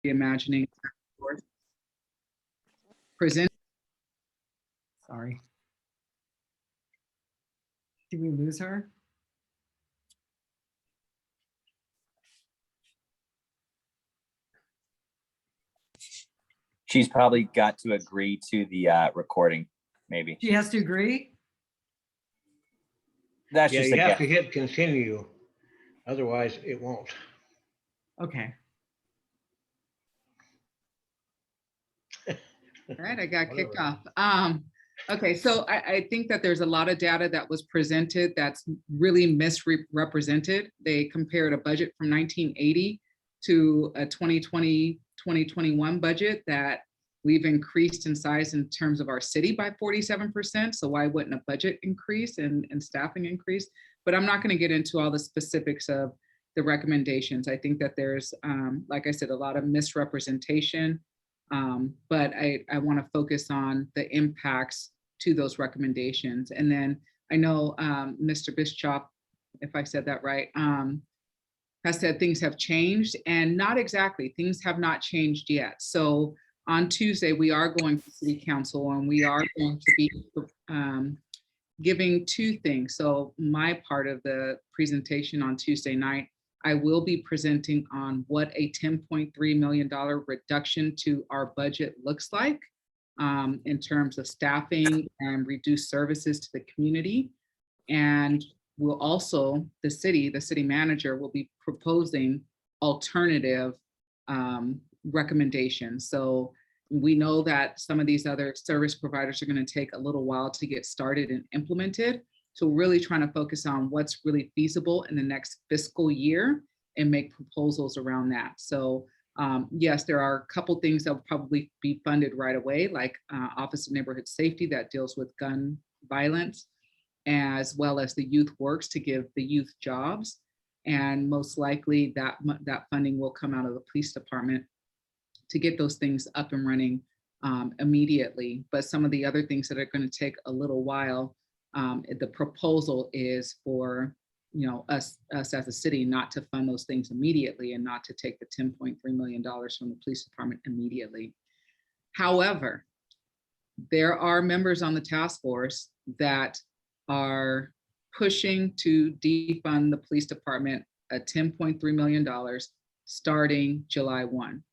Reimagining Taskforce present. Sorry. Did we lose her? She's probably got to agree to the recording, maybe. She has to agree? That's Yeah, just you a have guess. to hit continue. Otherwise, it won't. Okay. All right, I got kicked off. Okay, so I think that there's a lot of data that was presented that's really misrepresented. They compared a budget from 1980 to a 2020-2021 budget that we've increased in size in terms of our city by 47%. So why wouldn't a budget increase and staffing increase? But I'm not going to get into all the specifics of the recommendations. I think that there's, like I said, a lot of misrepresentation. But I want to focus on the impacts to those recommendations. And then I know Mr. Bishop, if I said that right, has said things have changed, and not exactly. Things have not changed yet. So on Tuesday, we are going to City Council, and we are going to be giving two things. So my part of the presentation on Tuesday night, I will be presenting on what a $10.3 million reduction to our budget looks like in terms of staffing and reduced services to the community. And we'll also, the city manager will be proposing alternative recommendations. So we know that some of these other service providers are going to take a little while to get started and implemented. So we're really trying to focus on what's really feasible in the next fiscal year and make proposals around that. So yes, there are a couple things that will probably be funded right away, like Office of Neighborhood Safety that deals with gun violence, as well as the Youth Works to give the youth jobs. And most likely that funding will come out of the police department to get those things up and running immediately. But some of the other things that are going to take a little while, the proposal is for us as a city not to fund those things immediately and not to take the $10.3 million from the police department immediately. However, there are members on the task force that are pushing to defund the police department at $10.3 million starting July 1.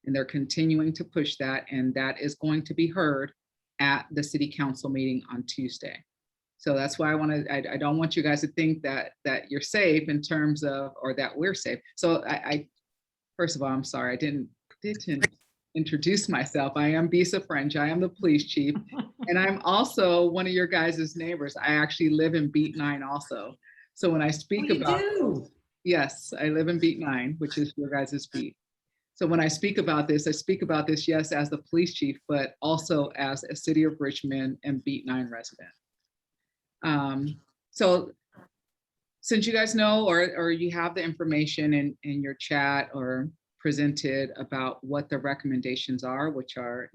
And they're continuing to push that, and that is going to be heard at the city council meeting on Tuesday. So that's why I don't want you guys to think that you're safe in terms of, or that we're safe. So I first of all, I'm sorry, I didn't introduce myself. I am Bisa French. I am the police chief. And I'm also one of your guys' neighbors. I actually live in Beat 9 also. So when I speak about, yes, I live in Beat 9, which is your guys' beat. So when I speak about this, yes, as the police chief, but also as a City of Richmond and Beat 9 resident. So since you guys know, or you have the information in your chat or presented about what the recommendations are, which are,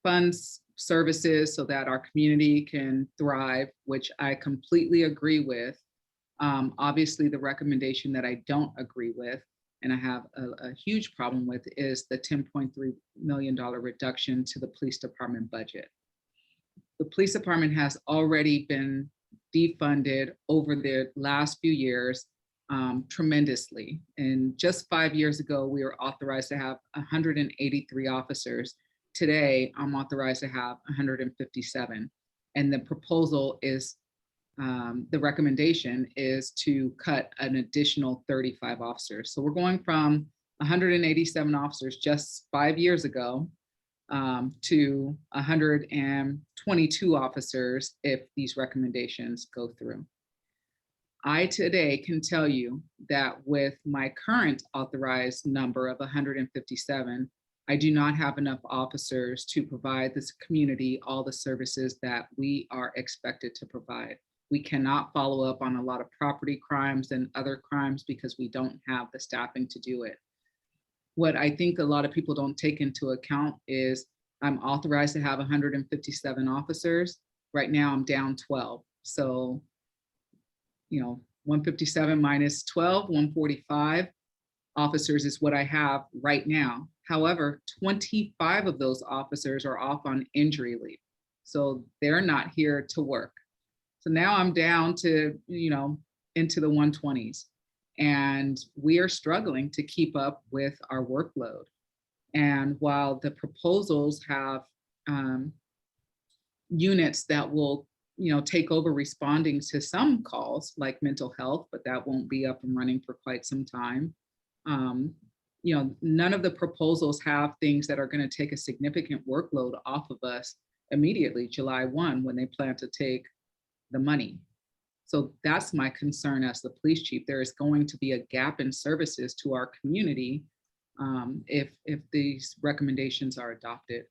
funds, services so that our community can thrive, which I completely agree with. Obviously the recommendation that I don't agree with, and I have a huge problem with, is the $10.3 million reduction to the police department budget. The police department has already been defunded over the last few years tremendously. And just 5 years ago, we were authorized to have 183 officers. Today, I'm authorized to have 157. And the proposal is, the recommendation is to cut an additional 35 officers. So we're going from 187 officers just 5 years ago to 122 officers if these recommendations go through. I today can tell you that with my current authorized number of 157, I do not have enough officers to provide this community all the services that we are expected to provide. We cannot follow up on a lot of property crimes and other crimes because we don't have the staffing to do it. What I think a lot of people don't take into account is I'm authorized to have 157 officers. Right now I'm down 12. So, 157 minus 12, 145. officers is what I have right now. However, 25 of those officers are off on injury leave. So they're not here to work. So now I'm down to, into the 120s. And we are struggling to keep up with our workload. And while the proposals have units that will, take over responding to some calls like mental health, but that won't be up and running for quite some time. None of the proposals have things that are going to take a significant workload off of us immediately, July 1, when they plan to take the money. So that's my concern as the police chief. There is going to be a gap in services to our community if these recommendations are adopted.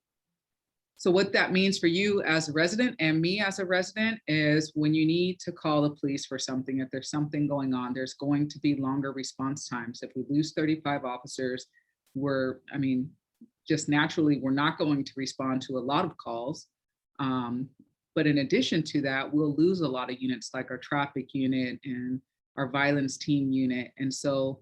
So what that means for you as a resident and me as a resident is when you need to call the police for something, if there's something going on, there's going to be longer response times. If we lose 35 officers, just naturally, we're not going to respond to a lot of calls. But in addition to that, we'll lose a lot of units like our traffic unit and our violence team unit. And so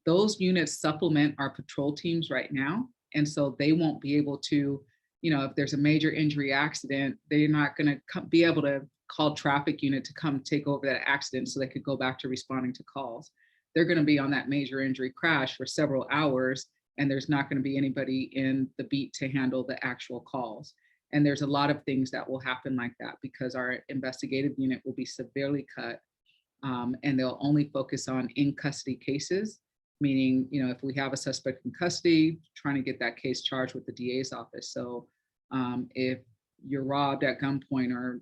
those units supplement our patrol teams right now. And so they won't be able to, if there's a major injury accident, they're not going to be able to call traffic unit to come take over that accident so they could go back to responding to calls. They're going to be on that major injury crash for several hours, and there's not going to be anybody in the beat to handle the actual calls. And there's a lot of things that will happen like that because our investigative unit will be severely cut, and they'll only focus on in custody cases, meaning, if we have a suspect in custody, trying to get that case charged with the DA's office. So if you're robbed at gunpoint or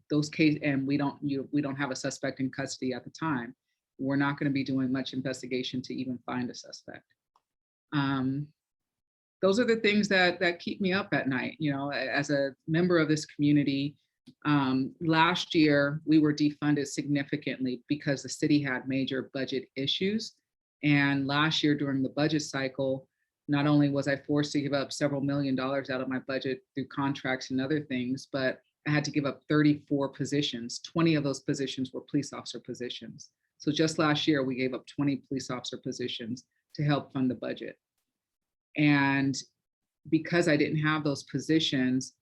those cases, and we don't have a suspect in custody at the time, we're not going to be doing much investigation to even find a suspect. Those are the things that keep me up at night. As a member of this community, last year we were defunded significantly because the city had major budget issues. And last year during the budget cycle, not only was I forced to give up several $1 million out of my budget through contracts and other things, but I had to give up 34 positions. 20 of those positions were police officer positions. So just last year, we gave up 20 police officer positions to help fund the budget. And because I didn't have those positions,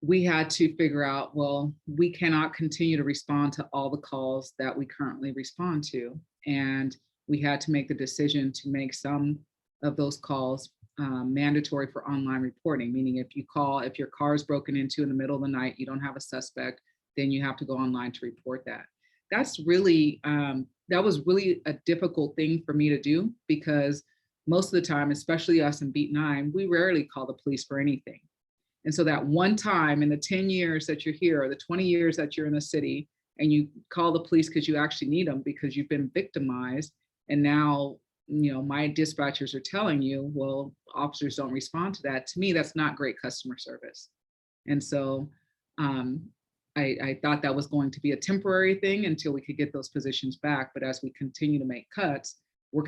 we had to figure out, well, we cannot continue to respond to all the calls that we currently respond to. And we had to make the decision to make some of those calls mandatory for online reporting, meaning if your car is broken into in the middle of the night, you don't have a suspect, then you have to go online to report that. That's really, that was really a difficult thing for me to do because most of the time, especially us in Beat 9, we rarely call the police for anything. And so that one time in the 10 years that you're here or the 20 years that you're in the city and you call the police because you actually need them because you've been victimized, and now my dispatchers are telling you, well, officers don't respond to that. To me, that's not great customer service. And so I thought that was going to be a temporary thing until we could get those positions back. But as we continue to make cuts, we're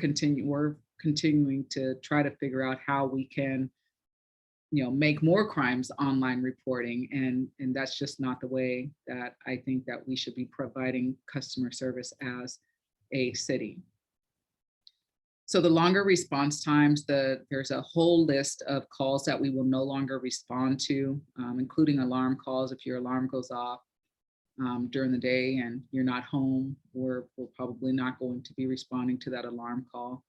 continuing to try to figure out how we can, make more crimes online reporting. And that's just not the way that I think that we should be providing customer service as a city. So the longer response times, there's a whole list of calls that we will no longer respond to, including alarm calls. If your alarm goes off during the day and you're not home, we're probably not going to be responding to that alarm call.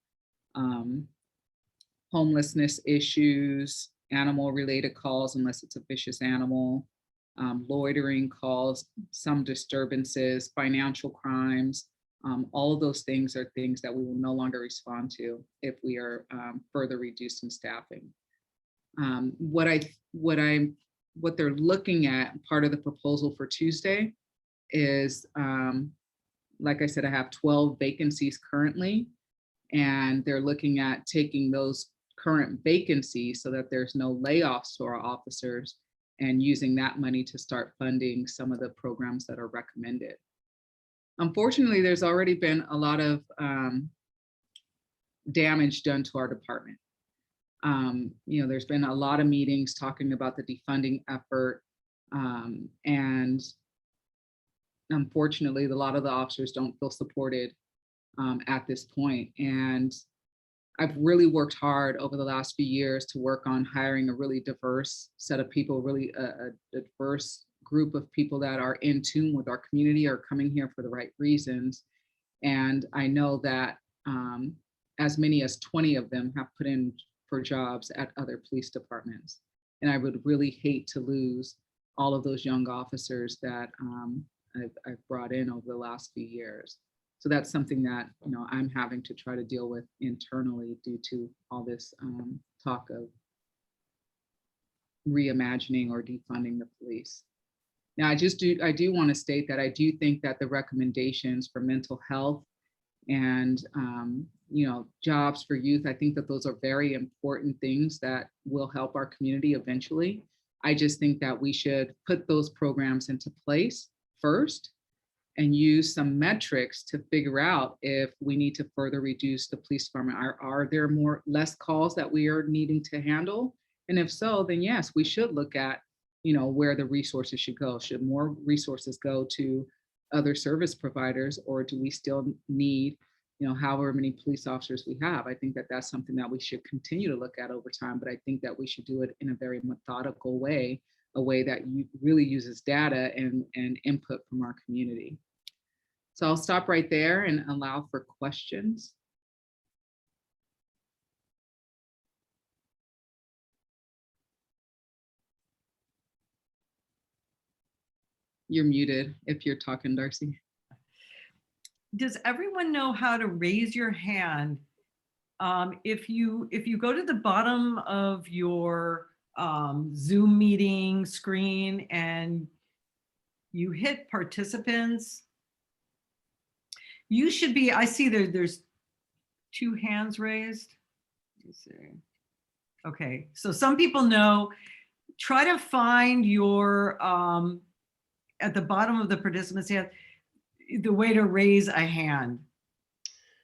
Homelessness issues, animal-related calls, unless it's a vicious animal, loitering calls, some disturbances, financial crimes. All of those things are things that we will no longer respond to if we are further reduced in staffing. What they're looking at, part of the proposal for Tuesday is, like I said, I have 12 vacancies currently, and they're looking at taking those current vacancies so that there's no layoffs to our officers and using that money to start funding some of the programs that are recommended. Unfortunately, there's already been a lot of damage done to our department. There's been a lot of meetings talking about the defunding effort, and unfortunately, a lot of the officers don't feel supported at this point. And I've really worked hard over the last few years to work on hiring a really diverse set of people, really a diverse group of people that are in tune with our community, are coming here for the right reasons. And I know that as many as 20 of them have put in for jobs at other police departments. And I would really hate to lose all of those young officers that I've brought in over the last few years. So that's something that, you know, I'm having to try to deal with internally due to all this talk of reimagining or defunding the police. Now, I do want to state that I do think that the recommendations for mental health and you know, jobs for youth, I think that those are very important things that will help our community eventually. I just think that we should put those programs into place first and use some metrics to figure out if we need to further reduce the police department. Are there less calls that we are needing to handle? And if so, then yes, we should look at, you know, where the resources should go. Should more resources go to other service providers, or do we still need, you know, however many police officers we have? I think that that's something that we should continue to look at over time, but I think that we should do it in a very methodical way, a way that really uses data and input from our community. So I'll stop right there and allow for questions. You're muted if you're talking, Darcy. Does everyone know how to raise your hand? If you go to the bottom of your Zoom meeting screen and you hit participants, you should be, I see there's 2 hands raised. Let's see. Okay, so some people know, try to find your, at the bottom of the participants hand, the way to raise a hand.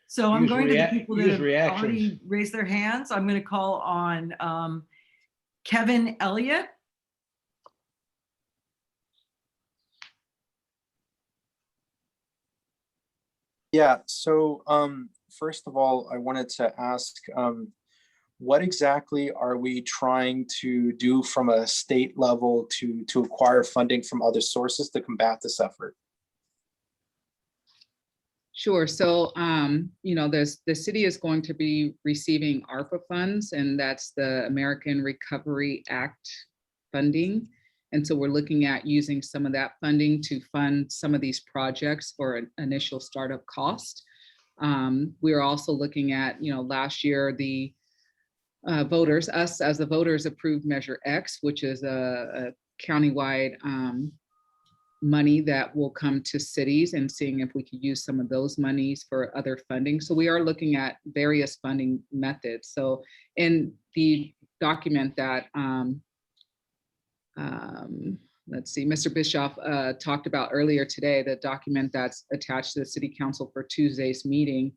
So I'm going to the people that have already raised their hands. I'm going to call on Kevin Elliott. Yeah, so first of all, I wanted to ask, what exactly are we trying to do from a state level to acquire funding from other sources to combat this effort? Sure. So, you know, the city is going to be receiving ARPA funds, and that's the American Recovery Act funding. And so we're looking at using some of that funding to fund some of these projects for an initial startup cost. We are also looking at, you know, last year, the voters, us as the voters, approved Measure X, which is a countywide money that will come to cities, and seeing if we could use some of those monies for other funding. So we are looking at various funding methods. So in the document that, let's see, Mr. Bischoff talked about earlier today, the document that's attached to the City Council for Tuesday's meeting,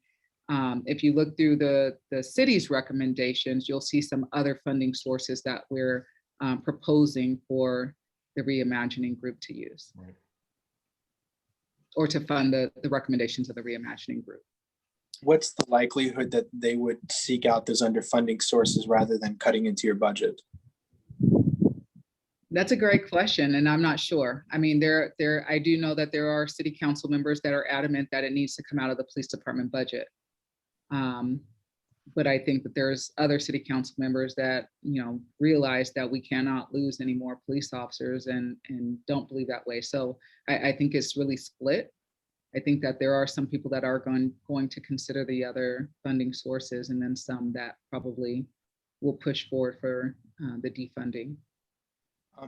if you look through the city's recommendations, you'll see some other funding sources that we're proposing for the Reimagining group to use, right, or to fund the recommendations of the Reimagining group. What's the likelihood that they would seek out those underfunding sources rather than cutting into your budget? That's a great question, and I'm not sure. I mean, I do know that there are city council members that are adamant that it needs to come out of the police department budget. But I think that there's other city council members that, you know, realize that we cannot lose any more police officers and don't believe that way. So I think it's really split. I think that there are some people that are going to consider the other funding sources, and then some that probably will push forward for the defunding.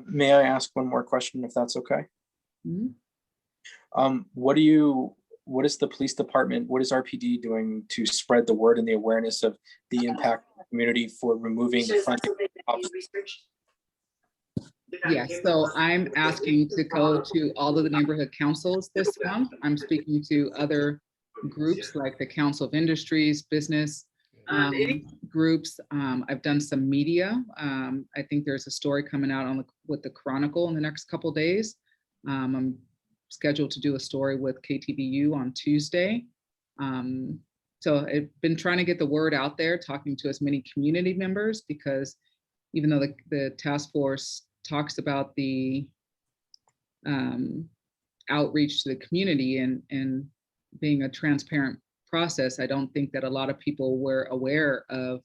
May I ask one more question, if that's okay? Mm-hmm. What is the police department, what is RPD doing to spread the word and the awareness of the impact of the community for removing the funding? Yes, so I'm asking to go to all of the neighborhood councils this month. I'm speaking to other groups like the Council of Industries, business groups. I've done some media. I think there's a story coming out with the Chronicle in the next couple of days. I'm scheduled to do a story with KTVU on Tuesday. So I've been trying to get the word out there, talking to as many community members, because even though the task force talks about the outreach to the community and being a transparent process, I don't think that a lot of people were aware of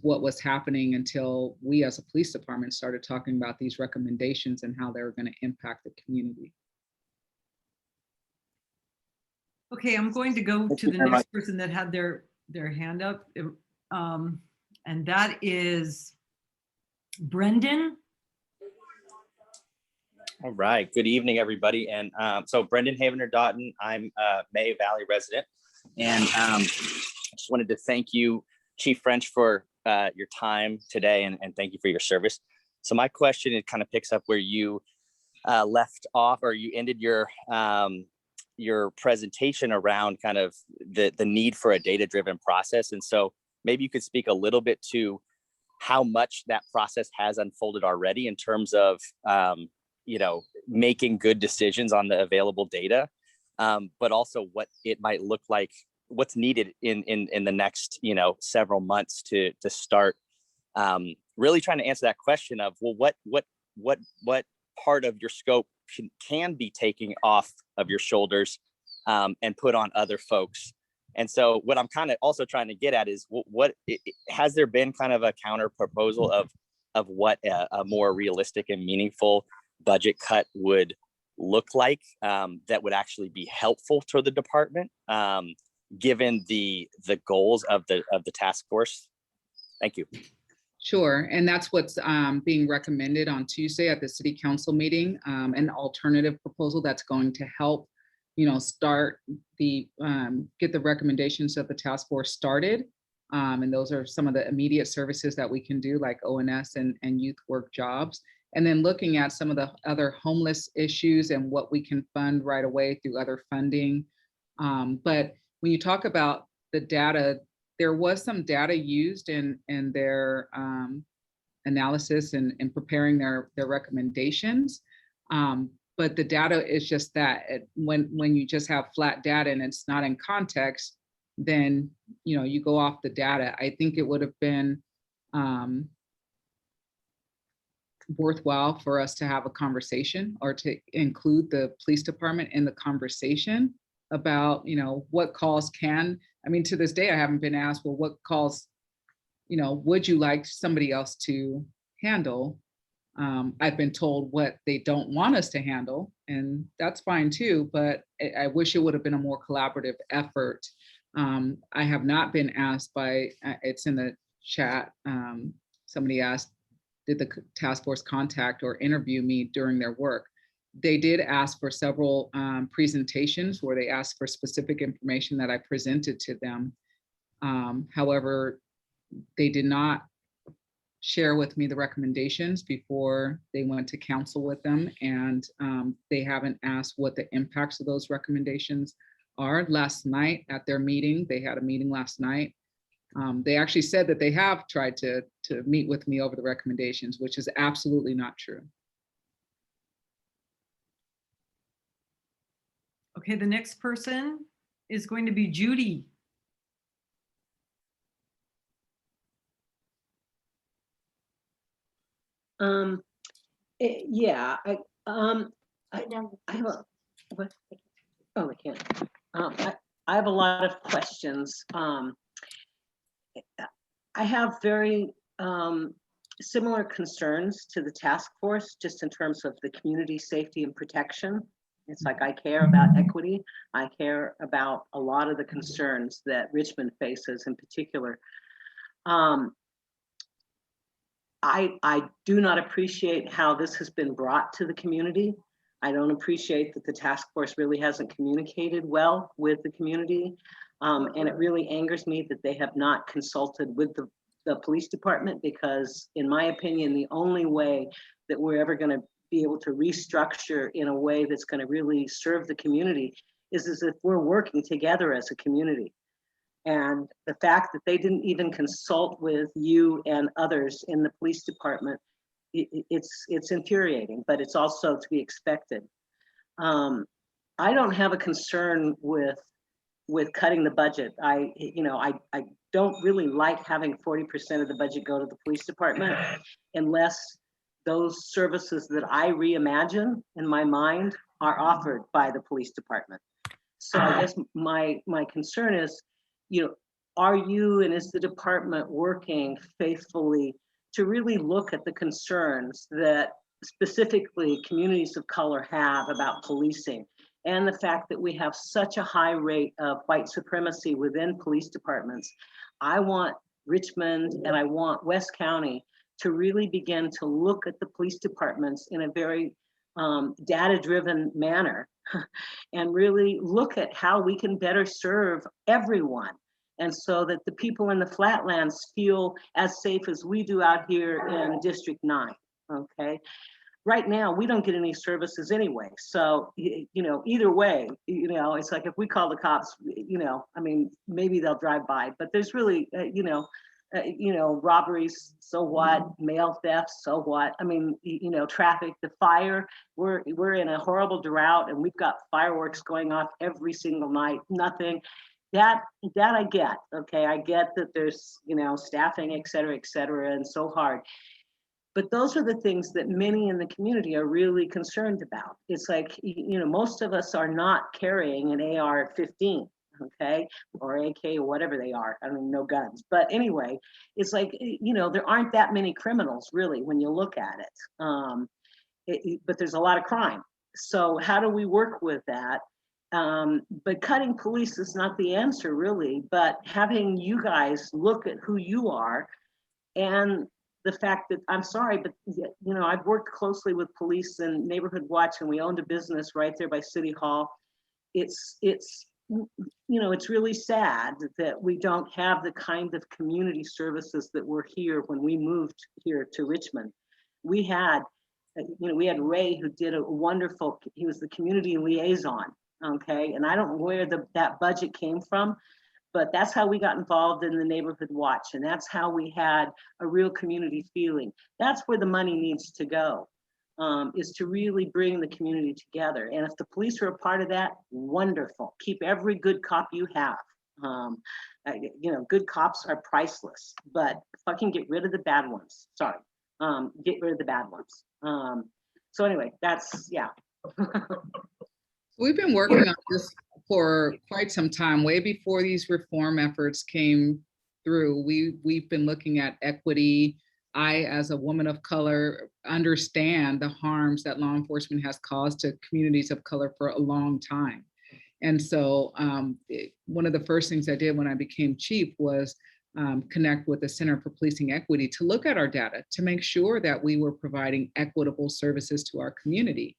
what was happening until we as a police department started talking about these recommendations and how they were going to impact the community. Okay, I'm going to go Thank to you the very next much. person that had their hand up. And that is Brendan. All right. Good evening, everybody. And so Brendan Havener Doughton, I'm a May Valley resident. And I just wanted to thank you, Chief French, for your time today, and thank you for your service. So my question, it kind of picks up where you left off, or you ended your presentation around kind of the need for a data-driven process. And so maybe you could speak a little bit to how much that process has unfolded already in terms of making good decisions on the available data, but also what it might look like, what's needed in the next several months to start really trying to answer that question of, well, what part of your scope can be taken off of your shoulders and put on other folks. And so what I'm kind of also trying to get at is what has there been kind of a counter proposal of what a more realistic and meaningful budget cut would look like that would actually be helpful to the department, given the goals of the task force? Thank you. Sure, and that's what's being recommended on Tuesday at the city council meeting, an alternative proposal that's going to help, start the, get the recommendations of the task force started. And those are some of the immediate services that we can do, like ONS and youth work jobs. And then looking at some of the other homeless issues and what we can fund right away through other funding. But when you talk about the data, there was some data used in their analysis and preparing their recommendations. But the data is just that when you just have flat data and it's not in context, then you go off the data. I think it would have been worthwhile for us to have a conversation, or to include the police department in the conversation about what calls can. I mean, to this day, I haven't been asked, well, what calls, would you like somebody else to handle? I've been told what they don't want us to handle, and that's fine too, but I wish it would have been a more collaborative effort. I have not been asked by, it's in the chat, somebody asked, did the task force contact or interview me during their work? They did ask for several presentations where they asked for specific information that I presented to them. However, they did not share with me the recommendations before they went to council with them. And they haven't asked what the impacts of those recommendations are. Last night at their meeting, they had a meeting last night. They actually said that they have tried to meet with me over the recommendations, which is absolutely not true. Okay, the next person is going to be Judy. Yeah, I have a, what? Oh, I can't. I have a lot of questions. I have very similar concerns to the task force, just in terms of the community safety and protection. It's like, I care about equity. I care about a lot of the concerns that Richmond faces in particular. I do not appreciate how this has been brought to the community. I don't appreciate that the task force really hasn't communicated well with the community. And it really angers me that they have not consulted with the police department, because in my opinion, the only way that we're ever going to be able to restructure in a way that's going to really serve the community is if we're working together as a community. And the fact that they didn't even consult with you and others in the police department, it's infuriating, but it's also to be expected. I don't have a concern with with cutting the budget. I don't really like having 40% of the budget go to the police department unless those services that I reimagine in my mind are offered by the police department. So I guess my concern is, are you and is the department working faithfully to really look at the concerns that specifically communities of color have about policing, and the fact that we have such a high rate of white supremacy within police departments? I want Richmond and I want West County to really begin to look at the police departments in a very data-driven manner and really look at how we can better serve everyone. And so that the people in the flatlands feel as safe as we do out here in District 9, okay? Right now, we don't get any services anyway. So, either way, it's like if we call the cops, I mean, maybe they'll drive by, but there's really, robberies, so what? Mail theft, so what? I mean, traffic, the fire, we're in a horrible drought and we've got fireworks going off every single night, nothing. That I get, okay? I get that there's, staffing, et cetera, and so hard. But those are the things that many in the community are really concerned about. It's like, most of us are not carrying an AR-15, okay? Or AK or whatever they are. I don't even know guns. But anyway, it's like, there aren't that many criminals really when you look at it. But there's a lot of crime. So how do we work with that? But cutting police is not the answer really, but having you guys look at who you are and the fact that, I'm sorry, but I've worked closely with police and Neighborhood Watch, and we owned a business right there by City Hall. It's really sad that we don't have the kind of community services that were here when we moved here to Richmond. We had Ray, who did a wonderful, he was the community liaison, okay? And I don't know where that budget came from, but that's how we got involved in the Neighborhood Watch. And that's how we had a real community feeling. That's where the money needs to go, is to really bring the community together. And if the police are a part of that, wonderful. Keep every good cop you have. Good cops are priceless, but fucking get rid of the bad ones. Sorry, get rid of the bad ones. So anyway, that's, yeah. We've been working on this for quite some time, way before these reform efforts came through. We've been looking at equity. I, as a woman of color, understand the harms that law enforcement has caused to communities of color for a long time. And so one of the first things I did when I became chief was connect with the Center for Policing Equity to look at our data, to make sure that we were providing equitable services to our community.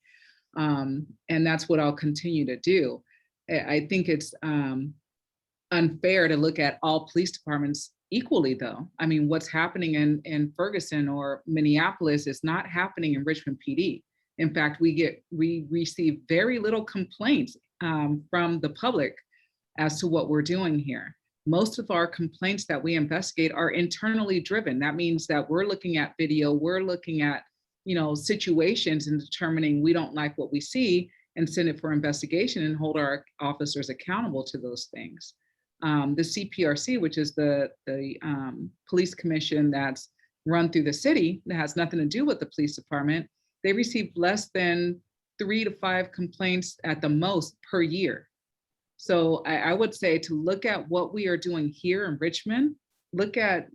And that's what I'll continue to do. I think it's unfair to look at all police departments equally, though. I mean, what's happening in Ferguson or Minneapolis is not happening in Richmond PD. In fact, we receive very little complaints from the public as to what we're doing here. Most of our complaints that we investigate are internally driven. That means that we're looking at video, we're looking at situations and determining we don't like what we see and send it for investigation and hold our officers accountable to those things. The CPRC, which is the police commission that's run through the city, that has nothing to do with the police department, they receive less than 3 to 5 complaints at the most per year. So I would say to look at what we are doing here in Richmond, look at,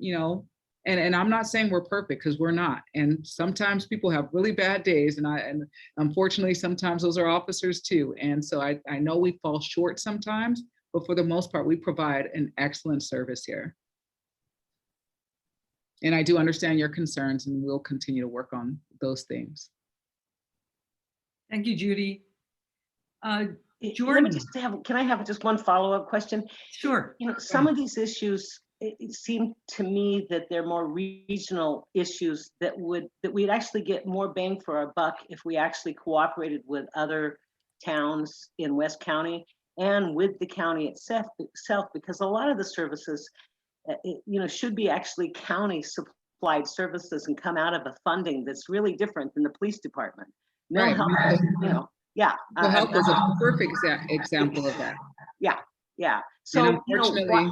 and I'm not saying we're perfect, because we're not. And sometimes people have really bad days, and unfortunately, sometimes those are officers too. And so I know we fall short sometimes, but for the most part, we provide an excellent service here. And I do understand your concerns, and we'll continue to work on those things. Thank you, Judy. Jordan, can I have just one follow-up question? Sure. Some of these issues, it seemed to me that they're more regional issues that we'd actually get more bang for our buck if we actually cooperated with other towns in West County and with the county itself, because a lot of the services, should be actually county supplied services and come out of a funding that's really different than the police department. Mental health, yeah. Mental health is a perfect example of that. Yeah. Yeah. And So, unfortunately,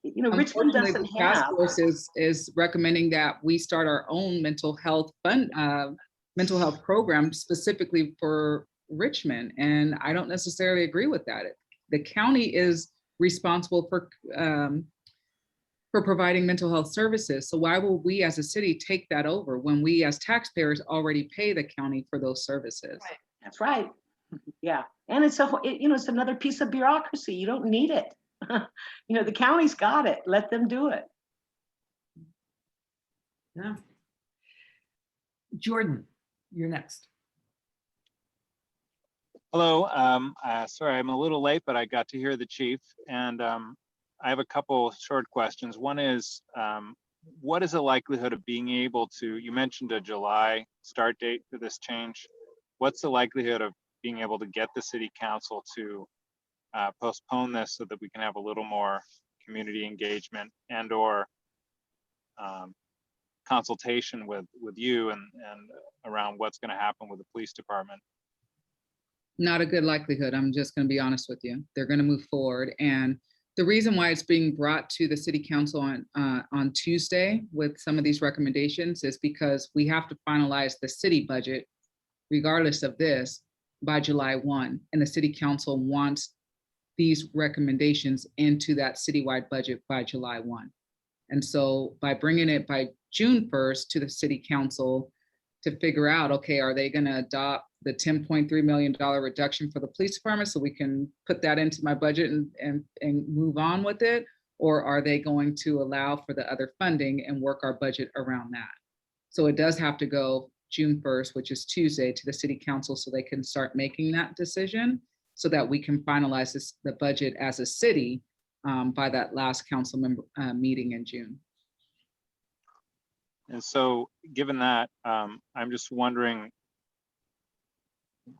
Richmond unfortunately, doesn't the task have, force is recommending that we start our own mental health program specifically for Richmond. And I don't necessarily agree with that. The county is responsible for providing mental health services. So why will we as a city take that over when we as taxpayers already pay the county for those services? right. That's right. Yeah. And it's it's another piece of bureaucracy. You don't need it. The county's got it. Let them do it. Yeah. Jordan, you're next. Hello, sorry, I'm a little late, but I got to hear the chief, and I have a couple short questions. One is, what is the likelihood of being able to, you mentioned a July start date for this change. What's the likelihood of being able to get the city council to postpone this so that we can have a little more community engagement and or consultation with you and around what's going to happen with the police department? Not a good likelihood. I'm just going to be honest with you. They're going to move forward. And the reason why it's being brought to the city council on Tuesday with some of these recommendations is because we have to finalize the city budget, regardless of this, by July 1. And the city council wants these recommendations into that citywide budget by July 1. And so by bringing it by June 1st to the city council to figure out, okay, are they going to adopt the $10.3 million reduction for the police department so we can put that into my budget and move on with it? Or are they going to allow for the other funding and work our budget around that? So it does have to go June 1st, which is Tuesday, to the city council so they can start making that decision so that we can finalize the budget as a city by that last council member meeting in June. And so given that, I'm just wondering,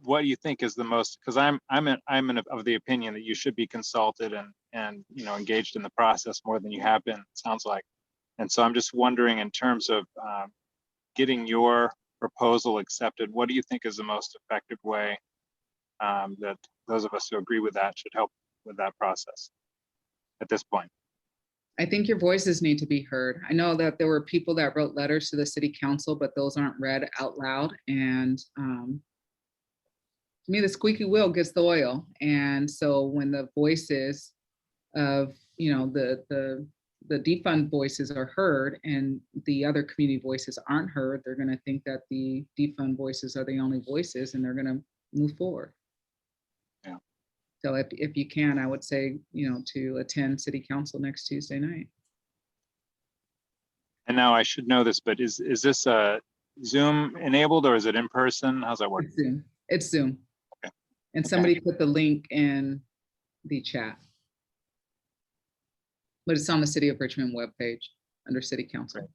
what do you think is the most, because I'm of the opinion that you should be consulted and engaged in the process more than you have been, it sounds like. And so I'm just wondering, in terms of getting your proposal accepted, what do you think is the most effective way that those of us who agree with that should help with that process at this point? I think your voices need to be heard. I know that there were people that wrote letters to the city council, but those aren't read out loud. And to me, the squeaky wheel gets the oil. And so when the voices of, the defund voices are heard and the other community voices aren't heard, they're going to think that the defund voices are the only voices and they're going to move forward. Yeah. So if you can, I would say, to attend city council next Tuesday night. And now I should know this, but is this Zoom enabled or is it in person? How's that work? It's Zoom. It's Zoom. Okay. And somebody put the link in the chat. But it's on the City of Richmond webpage under City Council. Great.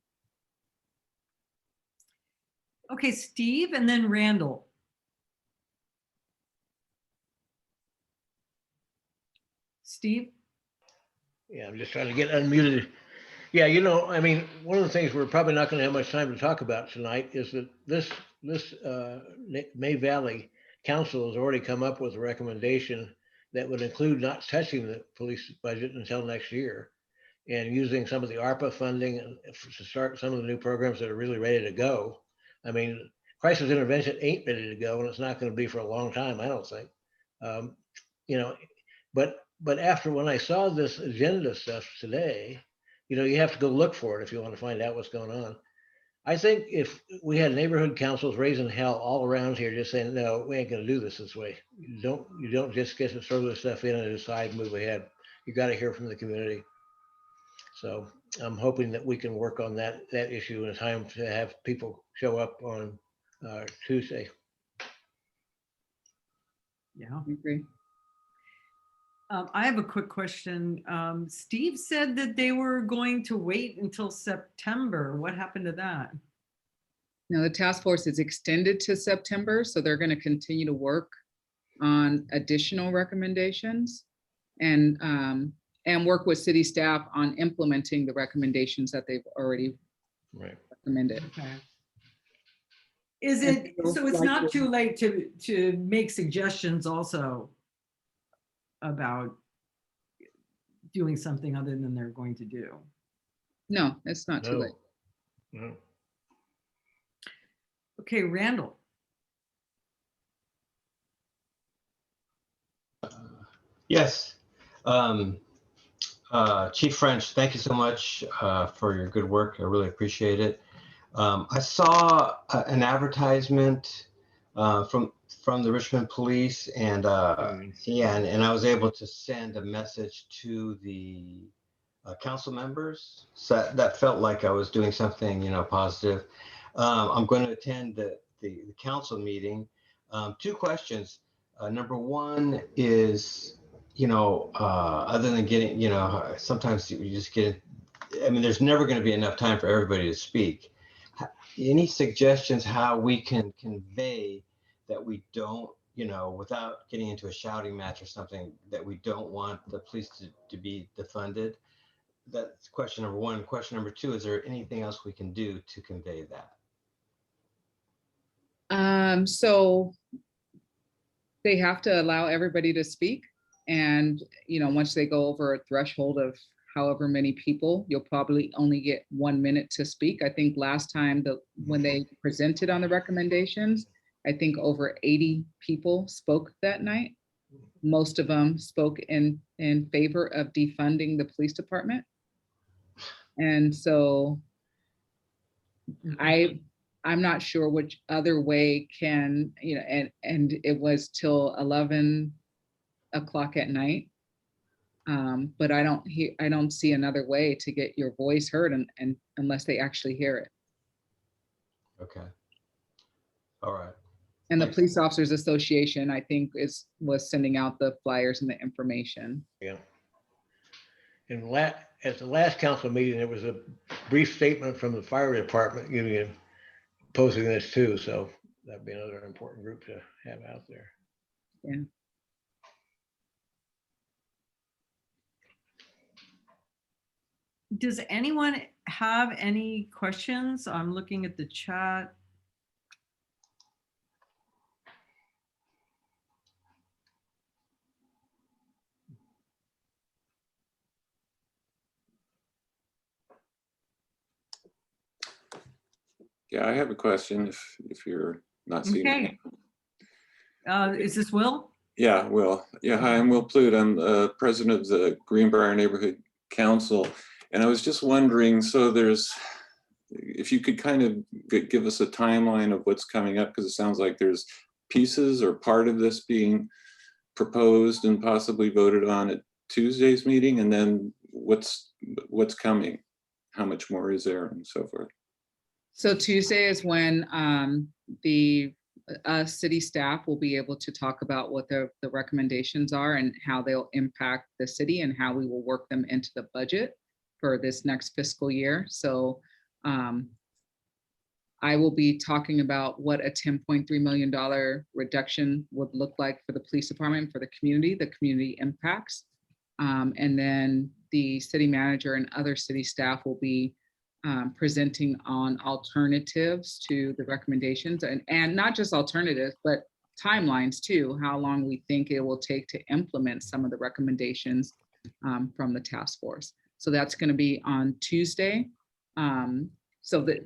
Okay, Steve, and then Randall. Steve? Yeah, I'm just trying to get unmuted. Yeah, one of the things we're probably not going to have much time to talk about tonight is that this May Valley Council has already come up with a recommendation that would include not touching the police budget until next year and using some of the ARPA funding to start some of the new programs that are really ready to go. I mean, crisis intervention ain't ready to go, and it's not going to be for a long time, I don't think. But after when I saw this agenda stuff today, you have to go look for it if you want to find out what's going on. I think if we had neighborhood councils raising hell all around here, just saying, no, we ain't going to do this way. You don't just get to throw this stuff in and decide, move ahead. You got to hear from the community. So I'm hoping that we can work on that issue in time to have people show up on Tuesday. Yeah. I agree. I have a quick question. Steve said that they were going to wait until September. What happened to that? Now the task force is extended to September, so they're going to continue to work on additional recommendations and work with city staff on implementing the recommendations that they've already recommended. Okay. Is it, so it's not too late to make suggestions also about doing something other than they're going to do. No, it's not too late. No. Okay, Randall. Yes. Chief French, thank you so much for your good work. I really appreciate it. I saw an advertisement from the Richmond Police, and yeah, and I was able to send a message to the council members. So that felt like I was doing something, you know, positive. I'm going to attend the council meeting. Two questions. Number one is, you know, other than getting, you know, sometimes you just get, I mean, there's never going to be enough time for everybody to speak. Any suggestions how we can convey that we don't, you know, without getting into a shouting match or something, that we don't want the police to be defunded? That's question number one. Question number two, is there anything else we can do to convey that? So they have to allow everybody to speak. And, you know, once they go over a threshold of however many people, you'll probably only get 1 minute to speak. I think last time when they presented on the recommendations, I think over 80 people spoke that night. Most of them spoke in favor of defunding the police department. And so I'm not sure which other way can, you know, and it was till 11 o'clock at night. But I don't see another way to get your voice heard and unless they actually hear it. Okay. All right. And the Thanks. Police Officers Association, I think, was sending out the flyers and the information. Yeah. And at the last council meeting, there was a brief statement from the fire department opposing this too. So that'd be another important group to have out there. Yeah. Does anyone have any questions? I'm looking at the chat. Yeah, I have a question if you're not seeing Okay. it. Is this Will? Yeah, Will. Yeah, hi, I'm Will Plute. I'm president of the Greenbrier Neighborhood Council. And I was just wondering, so if you could kind of give us a timeline of what's coming up, because it sounds like there's pieces or part of this being proposed and possibly voted on at Tuesday's meeting, and then what's coming? How much more is there and so forth? So Tuesday is when the city staff will be able to talk about what the recommendations are and how they'll impact the city and how we will work them into the budget for this next fiscal year. So I will be talking about what a $10.3 million reduction would look like for the police department, for the community impacts. And then the city manager and other city staff will be presenting on alternatives to the recommendations, and not just alternatives, but timelines too, how long we think it will take to implement some of the recommendations from the task force. So that's going to be on Tuesday. So that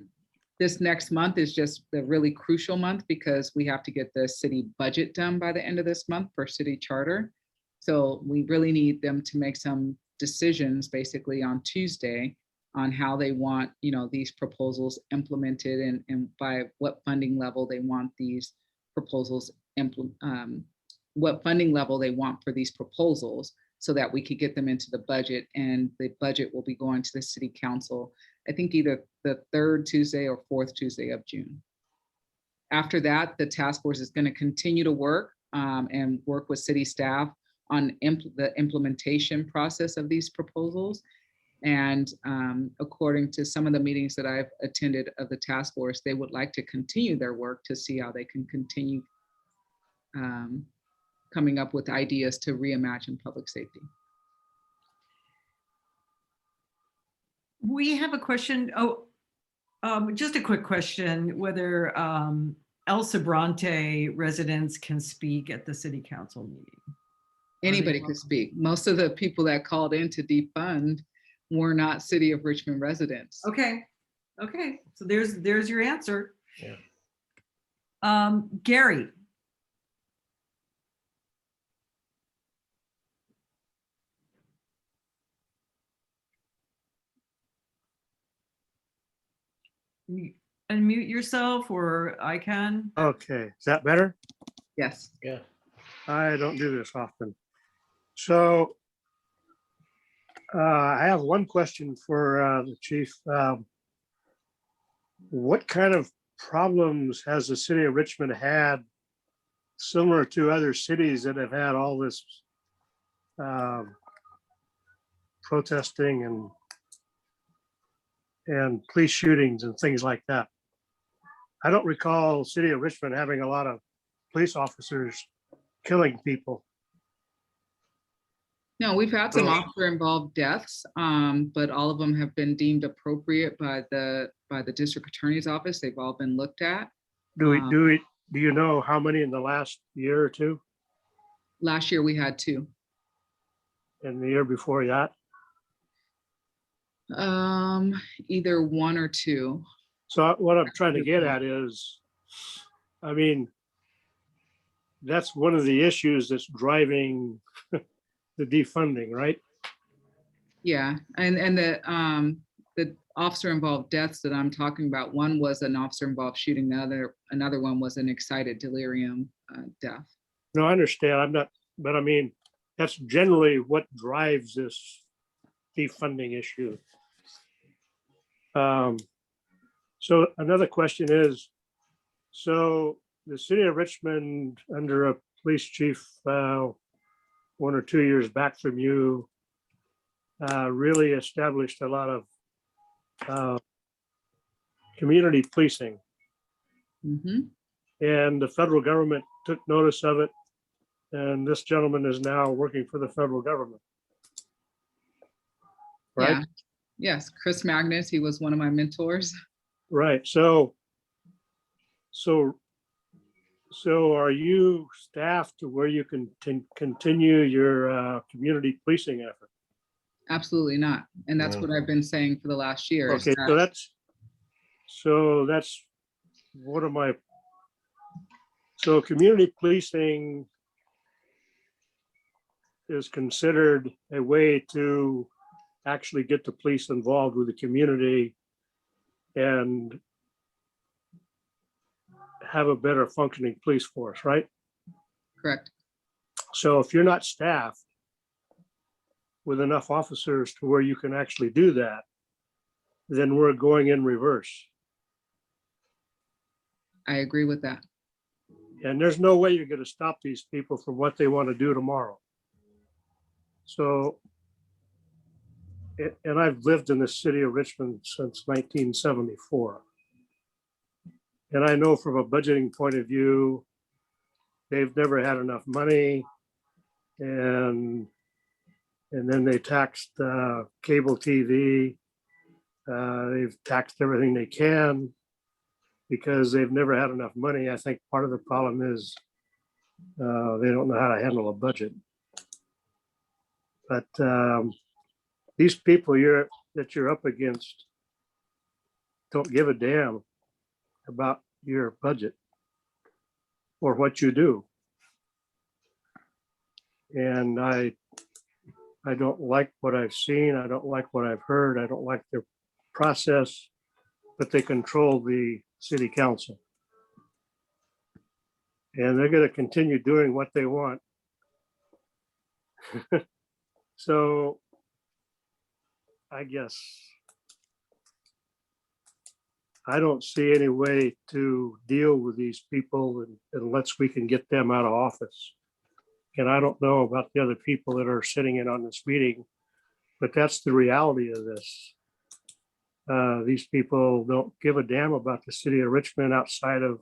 this next month is just the really crucial month because we have to get the city budget done by the end of this month for city charter. So we really need them to make some decisions basically on Tuesday on how they want, you know, these proposals implemented and by what funding level they want these proposals what funding level they want for these proposals so that we could get them into the budget, and the budget will be going to the city council, I think either the 3rd Tuesday or 4th Tuesday of June. After that, the task force is going to continue to work and work with city staff on the implementation process of these proposals. And according to some of the meetings that I've attended of the task force, they would like to continue their work to see how they can continue coming up with ideas to reimagine public safety. We have a question. Oh, just a quick question, whether El Sobrante residents can speak at the city council meeting. Anybody could speak. Most of the people that called in to defund were not City of Richmond residents. Okay, okay, so there's your answer. Yeah. Gary. You unmute yourself, or I can. Okay, is that better? Yes. Yeah. I don't do this often. So I have one question for the chief. What kind of problems has the city of Richmond had similar to other cities that have had all this protesting and police shootings and things like that? I don't recall the city of Richmond having a lot of police officers killing people. No, we've had some officer-involved deaths, but all of them have been deemed appropriate by the district attorney's office. They've all been looked at. Do you know how many in the last year or two? Last year we had 2. And the year before that? Either 1 or 2. So what I'm trying to get at is, I mean, that's one of the issues that's driving the defunding, right? Yeah, and the officer-involved deaths that I'm talking about, one was an officer-involved shooting, another one was an excited delirium death. No, I understand. I'm not, but I mean, that's generally what drives this defunding issue. So another question is, so the city of Richmond under a police chief 1 or 2 years back from you really established a lot of community policing. Mm-hmm. And the federal government took notice of it. And this gentleman is now working for the federal government. Right? Yeah. Yes, Chris Magnus, he was one of my mentors. Right. So are you staffed to where you can continue your community policing effort? Absolutely not. And that's what I've been saying for the last year. Okay, so that's one of my, so community policing is considered a way to actually get the police involved with the community and have a better functioning police force, right? Correct. So if you're not staffed with enough officers to where you can actually do that, then we're going in reverse. I agree with that. And there's no way you're going to stop these people from what they want to do tomorrow. So, and I've lived in the city of Richmond since 1974. And I know from a budgeting point of view, they've never had enough money. And then they taxed cable TV. They've taxed everything they can because they've never had enough money. I think part of the problem is they don't know how to handle a budget. But these people that you're up against don't give a damn about your budget or what you do. And I don't like what I've seen. I don't like what I've heard. I don't like their process, but they control the city council. And they're going to continue doing what they want. So I guess I don't see any way to deal with these people unless we can get them out of office. And I don't know about the other people that are sitting in on this meeting, but that's the reality of this. These people don't give a damn about the city of Richmond outside of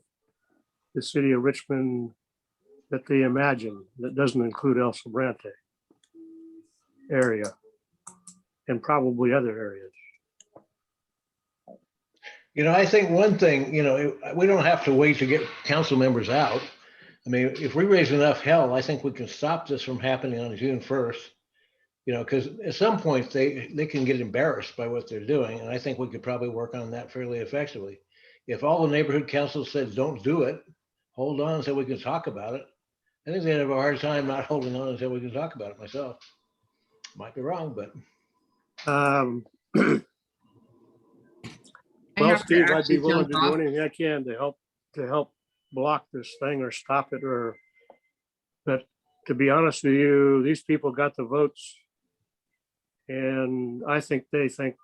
the city of Richmond that they imagine. That doesn't include El Sobrante area and probably other areas. You know, I think one thing, you know, we don't have to wait to get council members out. I mean, if we raise enough hell, I think we can stop this from happening on June 1st. You know, because at some point they can get embarrassed by what they're doing. And I think we could probably work on that fairly effectively. If all the neighborhood councils said, don't do it, hold on until we can talk about it. I think they'd have a hard time not holding on until we can talk about it myself. Might be wrong, but. I Well, have to Steve, I'd be actually willing jump to do off. anything I can to help block this thing or stop it but to be honest with you, these people got the votes. And I think they think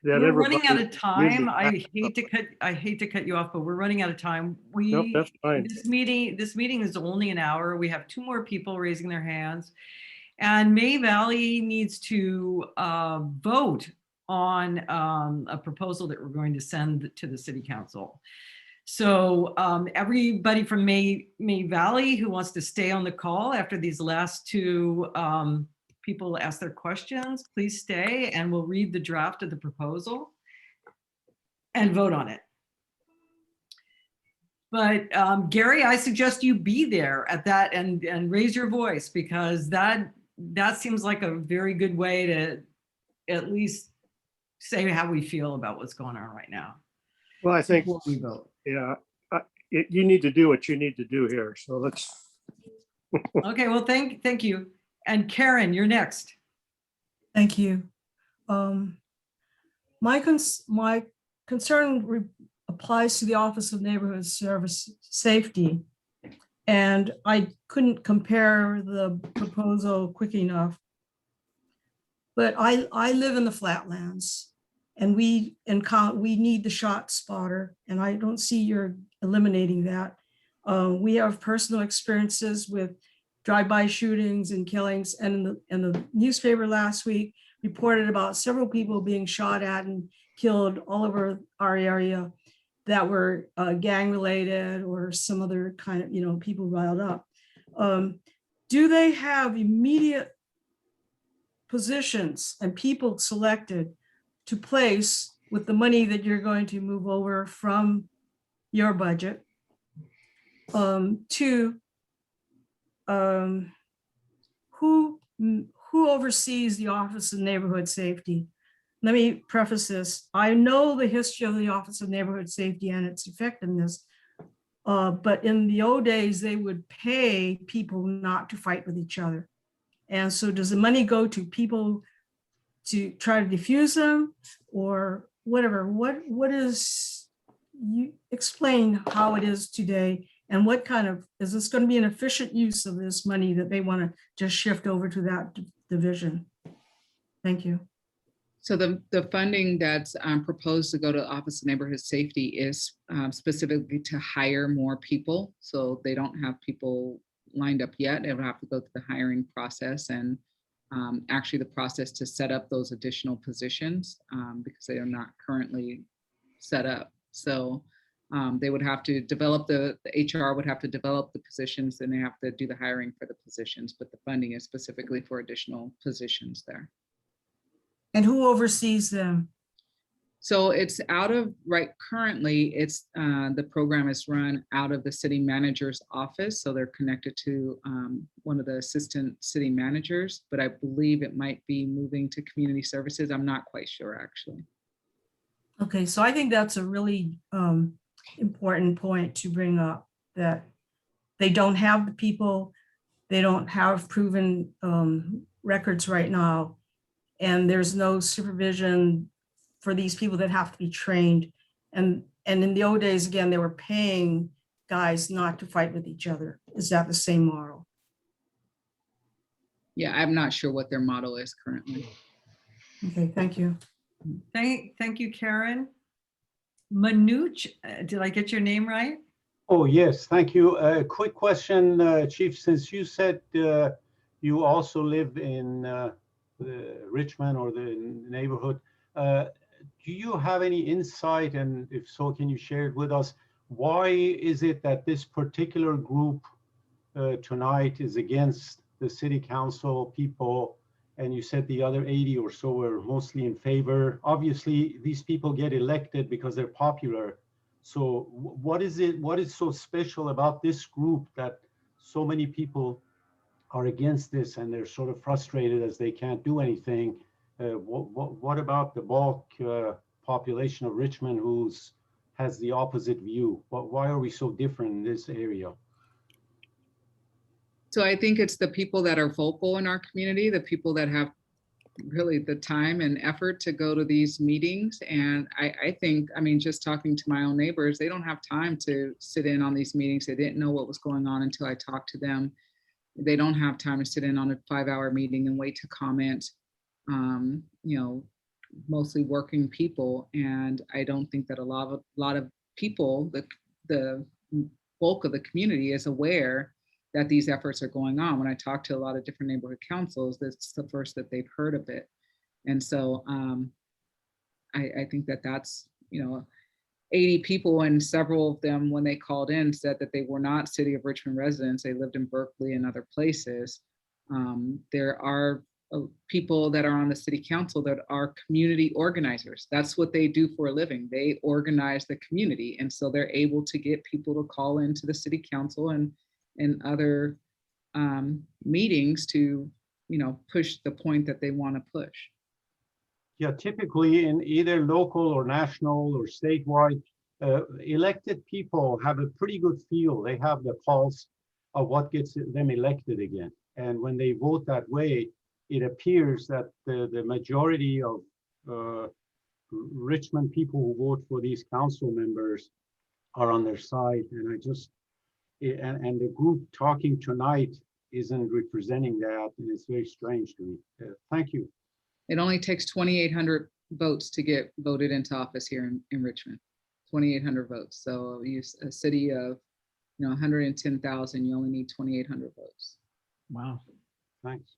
that We're running out everybody of time. needs I hate to cut you off, but we're running out of time. Nope, that's fine. This meeting is only an hour. We have 2 more people raising their hands. And May Valley needs to vote on a proposal that we're going to send to the city council. So everybody from May Valley who wants to stay on the call after these last 2 people ask their questions, please stay and we'll read the draft of the proposal and vote on it. But Gary, I suggest you be there at that and raise your voice, because that seems like a very good way to at least say how we feel about what's going on right now. Well, I think, Before we vote. yeah, you need to do what you need to do here. So let's. Okay, well, thank you. And Karen, you're next. Thank you. My concern applies to the Office of Neighborhood Service Safety. And I couldn't compare the proposal quick enough. But I live in the flatlands, and we need the shot spotter, and I don't see you're eliminating that. We have personal experiences with drive-by shootings and killings, and the newspaper last week reported about several people being shot at and killed all over our area that were gang related or some other kind of, people riled up. Do they have immediate positions and people selected to place with the money that you're going to move over from your budget to who oversees the Office of Neighborhood Safety? Let me preface this. I know the history of the Office of Neighborhood Safety and its effectiveness, but in the old days, they would pay people not to fight with each other. And so does the money go to people to try to defuse them or whatever? What is, you explain how it is today, and what kind of, is this going to be an efficient use of this money that they want to just shift over to that division? Thank you. So the funding that's proposed to go to Office of Neighborhood Safety is specifically to hire more people. So they don't have people lined up yet. They will have to go through the hiring process and actually the process to set up those additional positions because they are not currently set up. So they would have to develop the HR would have to develop the positions, and they have to do the hiring for the positions, but the funding is specifically for additional positions there. And who oversees them? So it's out of, currently it's the program is run out of the city manager's office. So they're connected to one of the assistant city managers, but I believe it might be moving to community services. I'm not quite sure actually. Okay, so I think that's a really important point to bring up, that they don't have the people, they don't have proven records right now, and there's no supervision for these people that have to be trained. And in the old days, again, they were paying guys not to fight with each other. Is that the same model? Yeah, I'm not sure what their model is currently. Okay, thank you. Thank you, Karen. Manoj, did I get your name right? Oh, yes, thank you. Quick question, Chief, since you said you also live in Richmond or the neighborhood, do you have any insight, and if so, can you share it with us? Why is it that this particular group tonight is against the city council people, and you said the other 80 or so were mostly in favor? Obviously, these people get elected because they're popular, So what is it? What is so special about this group that so many people are against this and they're sort of frustrated as they can't do anything? What about the bulk population of Richmond has the opposite view? Why are we so different in this area? So I think it's the people that are vocal in our community, the people that have really the time and effort to go to these meetings. And I think, I mean, just talking to my own neighbors, they don't have time to sit in on these meetings. They didn't know what was going on until I talked to them. They don't have time to sit in on a 5-hour meeting and wait to comment. You know, mostly working people. And I don't think that a lot of people, the bulk of the community is aware that these efforts are going on. When I talk to a lot of different neighborhood councils, that's the first that they've heard of it. And so I think that that's, you know, 80 people, and several of them, when they called in, said that they were not City of Richmond residents. They lived in Berkeley and other places. There are people that are on the city council that are community organizers. That's what they do for a living. They organize the community. And so they're able to get people to call into the city council and other meetings to, you know, push the point that they want to push. Yeah, typically in either local or national or statewide, elected people have a pretty good feel. They have the pulse of what gets them elected again. And when they vote that way, it appears that the majority of Richmond people who vote for these council members are on their side. And I just, and the group talking tonight isn't representing that, and it's very strange to me. Thank you. It only takes 2,800 votes to get voted into office here in Richmond. 2,800 votes. So a city of, you know, 110,000, you only need 2,800 votes. Wow. Thanks.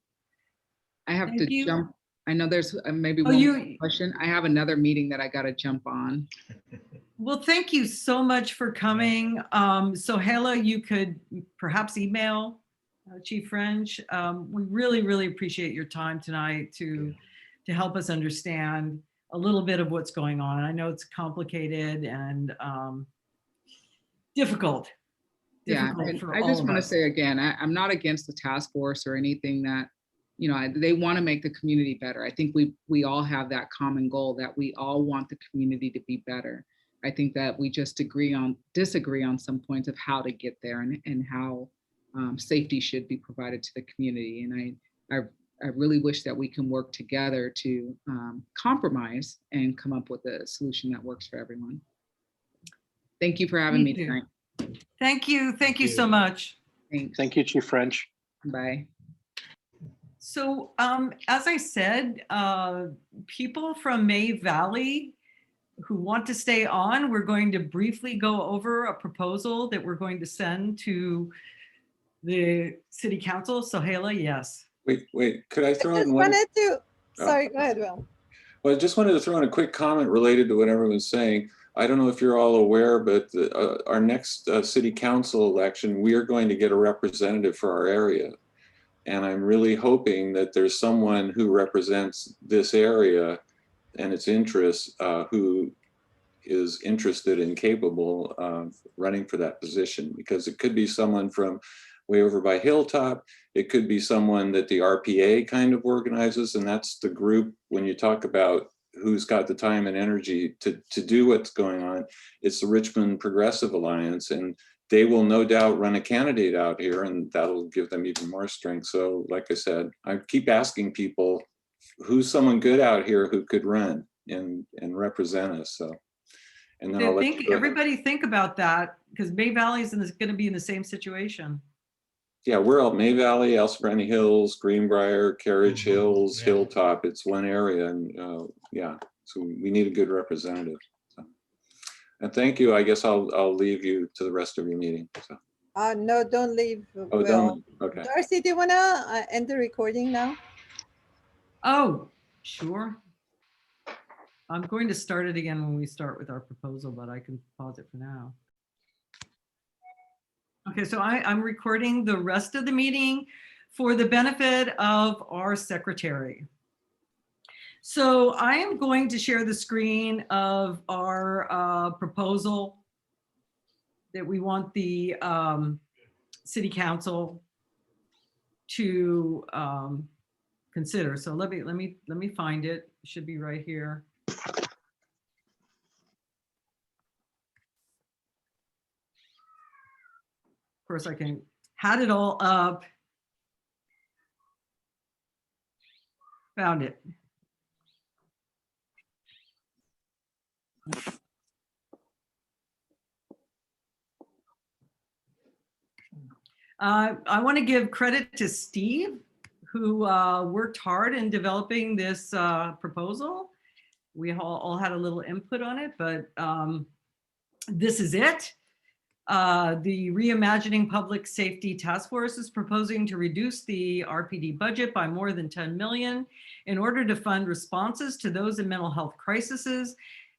I have Thank to you. jump. I know there's maybe one more question. I have another meeting that I got to jump on. Well, thank you so much for coming. Sohaila, you could perhaps email Chief French. We really, really appreciate your time tonight to help us understand a little bit of what's going on. I know it's complicated and difficult. Yeah, and I just want to say again, I'm not against the task force or anything that, you know, they want to make the community better. I think we all have that common goal that we all want the community to be better. I think that we just disagree on some points of how to get there and how safety should be provided to the community. And I really wish that we can work together to compromise and come up with a solution that works for everyone. Thank you for having me tonight. Thank you. Thank you so much. Thanks. Thank you, Chief French. Bye. So as I said, people from May Valley who want to stay on, we're going to briefly go over a proposal that we're going to send to the city council. Sohaila, yes. Wait, could I throw in one? Sorry, go ahead, Will. Well, I just wanted to throw in a quick comment related to what everyone's saying. I don't know if you're all aware, but our next city council election, we are going to get a representative for our area. And I'm really hoping that there's someone who represents this area and its interests who is interested and capable of running for that position, because it could be someone from way over by Hilltop. It could be someone that the RPA kind of organizes, and that's the group when you talk about who's got the time and energy to do what's going on. It's the Richmond Progressive Alliance, and they will no doubt run a candidate out here, and that'll give them even more strength. So like I said, I keep asking people, who's someone good out here who could run and represent us? So, and then I'll let you go ahead. Everybody think about that, because May Valley is going to be in the same situation. Yeah, we're all May Valley, Elsbrany Hills, Greenbrier, Carriage Hills, Hilltop. It's one area, and yeah, so we need a good representative. So. And thank you. I guess I'll leave you to the rest of your meeting. So. No, don't leave. Oh, don't. Okay. Darcy, do you wanna end the recording now? Oh, sure. I'm going to start it again when we start with our proposal, but I can pause it for now. Okay, so I'm recording the rest of the meeting for the benefit of our secretary. So I am going to share the screen of our proposal that we want the city council to consider. So let me find it. It should be right here. Of course, I can had it all up. Found it. I want to give credit to Steve, who worked hard in developing this proposal. We all had a little input on it, but this is it. The Reimagining Public Safety Task Force is proposing to reduce the RPD budget by more than 10 million in order to fund responses to those in mental health crises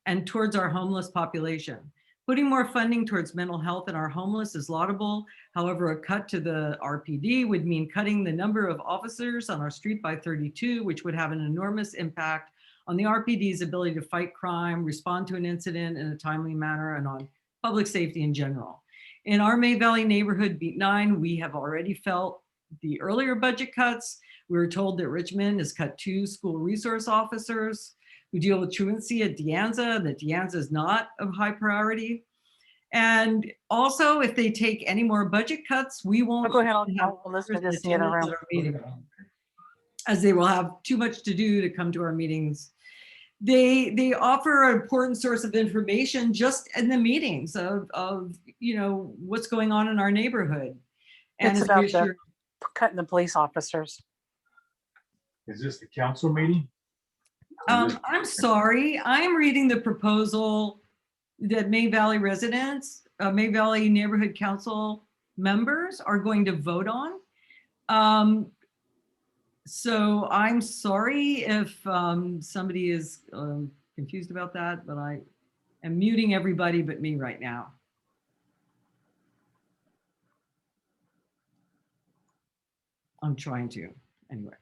and towards our homeless population. Putting more funding towards mental health and our homeless is laudable. However, a cut to the RPD would mean cutting the number of officers on our street by 32, which would have an enormous impact on the RPD's ability to fight crime, respond to an incident in a timely manner, and on public safety in general. In our May Valley neighborhood, Beat 9, we have already felt the earlier budget cuts. We were told that Richmond has cut 2 school resource officers who deal with truancy at De Anza, that De Anza is not of high priority. And also, if they take any more budget cuts, we won't Go ahead, have Elizabeth is attendance in the at room. our meeting, as they will have too much to do to come to our meetings. They offer an important source of information just in the meetings of you know, what's going on in our neighborhood. And It's as we about assure- cutting the police officers. Is this the council meeting? I'm sorry, I'm reading the proposal that May Valley residents, May Valley Neighborhood Council members are going to vote on. So I'm sorry if somebody is confused about that, but I am muting everybody but me right now. I'm trying to, anyway.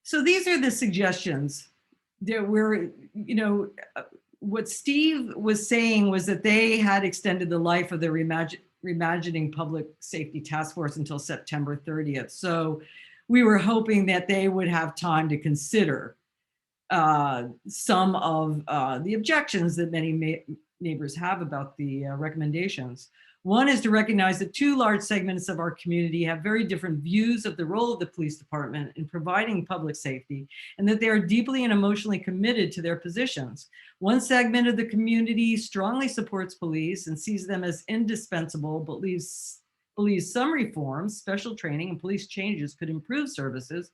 So these are the suggestions that we're, you know, what Steve was saying was that they had extended the life of the Reimagining Public Safety Task Force until September 30th. So we were hoping that they would have time to consider some of the objections that many neighbors have about the recommendations. One is to recognize that 2 large segments of our community have very different views of the role of the police department in providing public safety, and that they are deeply and emotionally committed to their positions. One segment of the community strongly supports police and sees them as indispensable, but believes some reforms, special training, and police changes could improve services.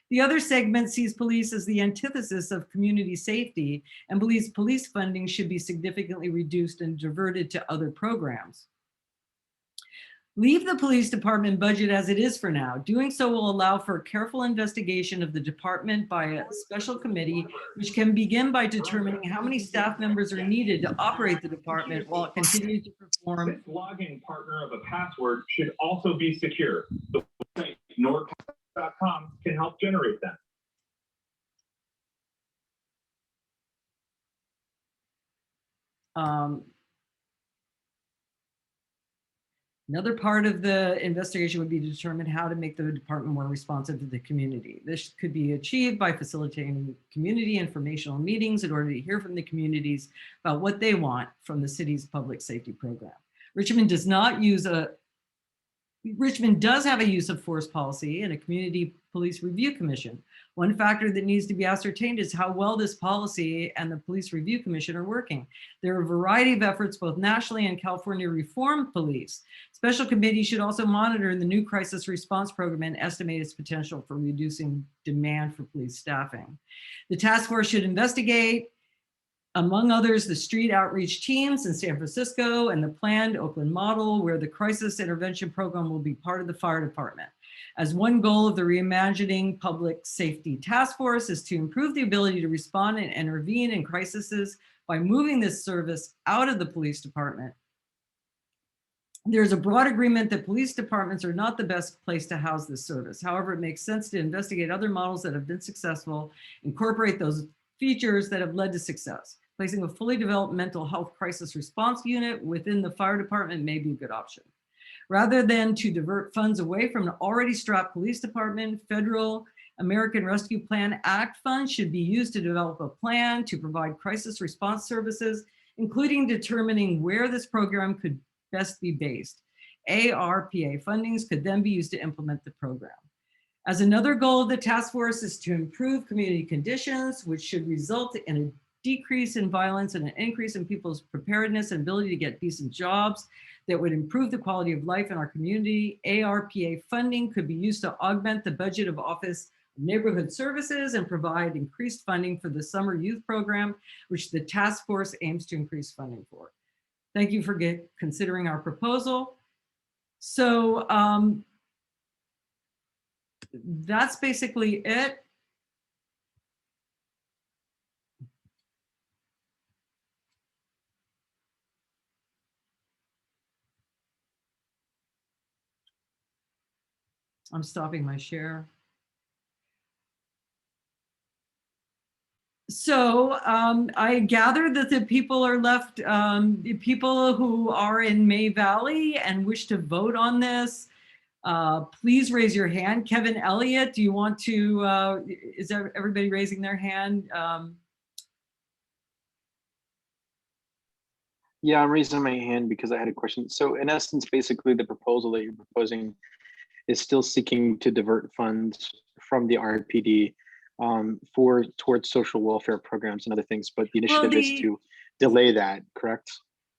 The other segment sees police as the antithesis of community safety and believes police funding should be significantly reduced and diverted to other programs. Leave the police department budget as it is for now. Doing so will allow for a careful investigation of the department by a special committee, which can begin by determining how many staff members are needed to operate the department while it continues to perform. This login partner of a password should also be secure. The website nordpassword.com can help generate that. Another part of the investigation would be to determine how to make the department more responsive to the community. This could be achieved by facilitating community informational meetings in order to hear from the communities about what they want from the city's public safety program. Richmond does have a use of force policy and a community police review commission. One factor that needs to be ascertained is how well this policy and the police review commission are working. There are a variety of efforts, both nationally and California reform police. Special committees should also monitor the new crisis response program and estimate its potential for reducing demand for police staffing. The task force should investigate, among others, the street outreach teams in San Francisco and the planned Oakland model, where the crisis intervention program will be part of the fire department. As one goal of the Reimagining Public Safety Task Force is to improve the ability to respond and intervene in crises by moving this service out of the police department. There's a broad agreement that police departments are not the best place to house this service. However, it makes sense to investigate other models that have been successful, incorporate those features that have led to success. Placing a fully developed mental health crisis response unit within the fire department may be a good option. Rather than to divert funds away from an already strapped police department, federal American Rescue Plan Act funds should be used to develop a plan to provide crisis response services, including determining where this program could best be based. ARPA fundings could then be used to implement the program. As another goal of the task force is to improve community conditions, which should result in a decrease in violence and an increase in people's preparedness and ability to get decent jobs that would improve the quality of life in our community. ARPA funding could be used to augment the budget of Office of Neighborhood Services and provide increased funding for the summer youth program, which the task force aims to increase funding for. Thank you for considering our proposal. So that's basically it. I'm stopping my share. So I gather that the people are left, the people who are in May Valley and wish to vote on this, please raise your hand. Kevin Elliott, do you want to, is everybody raising their hand? Yeah, I'm raising my hand because I had a question. So in essence, basically the proposal that you're proposing is still seeking to divert funds from the RPD towards social welfare programs and other things, but the initiative is to delay that, correct?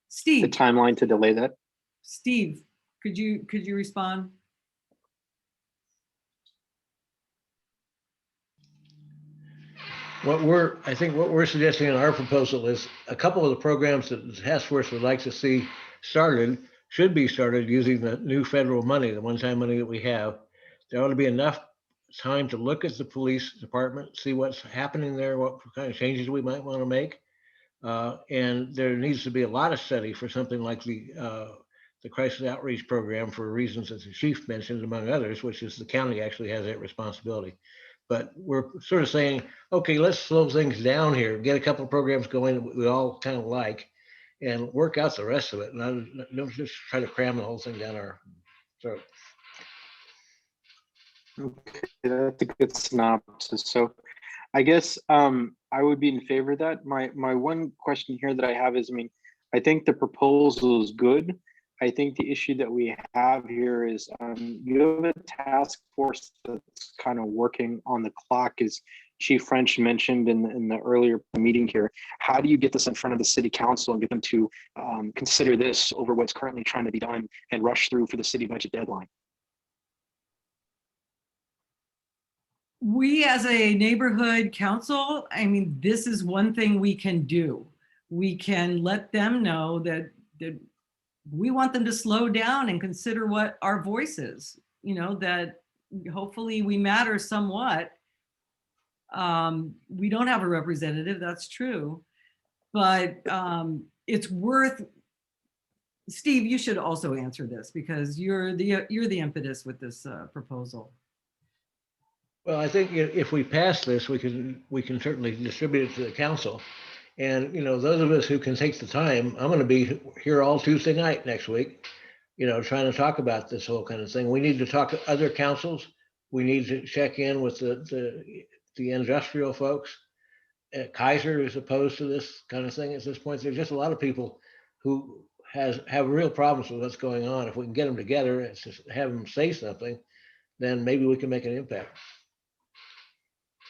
Steve. The timeline to delay that? Steve, could you respond? I think what we're suggesting in our proposal is a couple of the programs that the task force would like to see started should be started using the new federal money, the one-time money that we have. There ought to be enough time to look at the police department, see what's happening there, what kind of changes we might want to make. And there needs to be a lot of study for something like the crisis outreach program for reasons that the chief mentioned, among others, which is the county actually has that responsibility. But we're sort of saying, okay, let's slow things down here, get a couple of programs going that we all kind of like, and work out the rest of it. And don't just try to cram the whole thing down our throat. Okay, that's a good synopsis. So I guess I would be in favor of that. My one question here that I have is, I mean, I think the proposal is good. I think the issue that we have here is you have a task force that's kind of working on the clock, as Chief French mentioned in the earlier meeting here. How do you get this in front of the city council and get them to consider this over what's currently trying to be done and rush through for the city budget deadline? We as a neighborhood council, I mean, this is one thing we can do. We can let them know that we want them to slow down and consider what our voice is, you know, that hopefully we matter somewhat. We don't have a representative, that's true, but it's worth, Steve, you should also answer this because you're the impetus with this proposal. Well, I think if we pass this, we can certainly distribute it to the council. And, you know, those of us who can take the time, I'm going to be here all Tuesday night next week, you know, trying to talk about this whole kind of thing. We need to talk to other councils. We need to check in with the industrial folks. Kaiser is opposed to this kind of thing at this point. There's just a lot of people who have real problems with what's going on. If we can get them together and just have them say something, then maybe we can make an impact.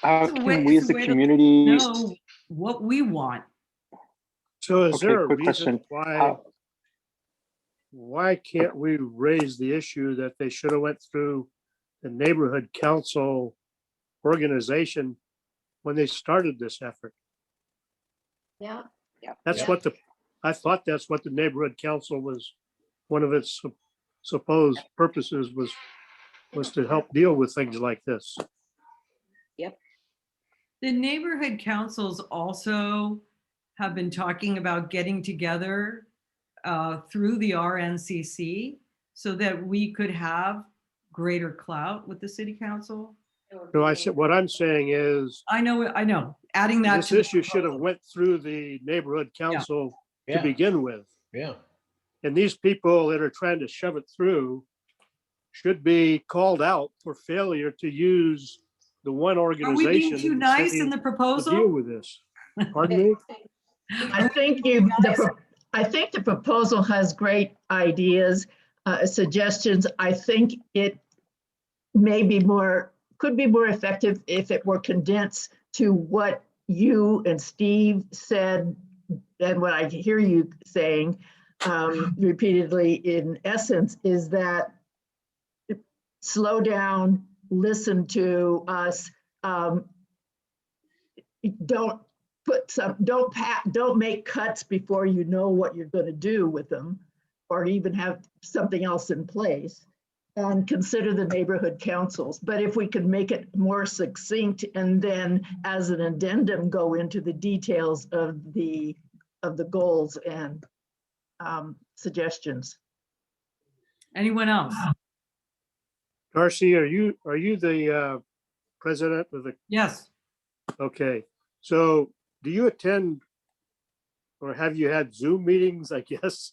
How can we as the community know what we want? So is there a quick reason question. why can't we raise the issue that they should have went through the neighborhood council organization when they started this effort? Yeah. That's what I thought that's what the neighborhood council was, one of its supposed purposes was to help deal with things like this. Yep. The neighborhood councils also have been talking about getting together through the RNCC so that we could have greater clout with the city council. So what I'm saying is, I know, adding that This to the issue should have proposal. went through the neighborhood council to Yeah. begin with. Yeah. And these people that are trying to shove it through should be called out for failure to use the one Are we being organization too in the nice city in the to deal proposal? with this. Pardon me? I think I think the proposal has great ideas, suggestions. I think it may be could be more effective if it were condensed to what you and Steve said and what I hear you saying repeatedly in essence is that slow down, listen to us, don't make cuts before you know what you're going to do with them or even have something else in place, and consider the neighborhood councils. But if we could make it more succinct and then as an addendum go into the details of the goals and suggestions. Anyone else? Darcy, are you the president of the? Yes. Okay, so do you attend or have you had Zoom meetings, I guess,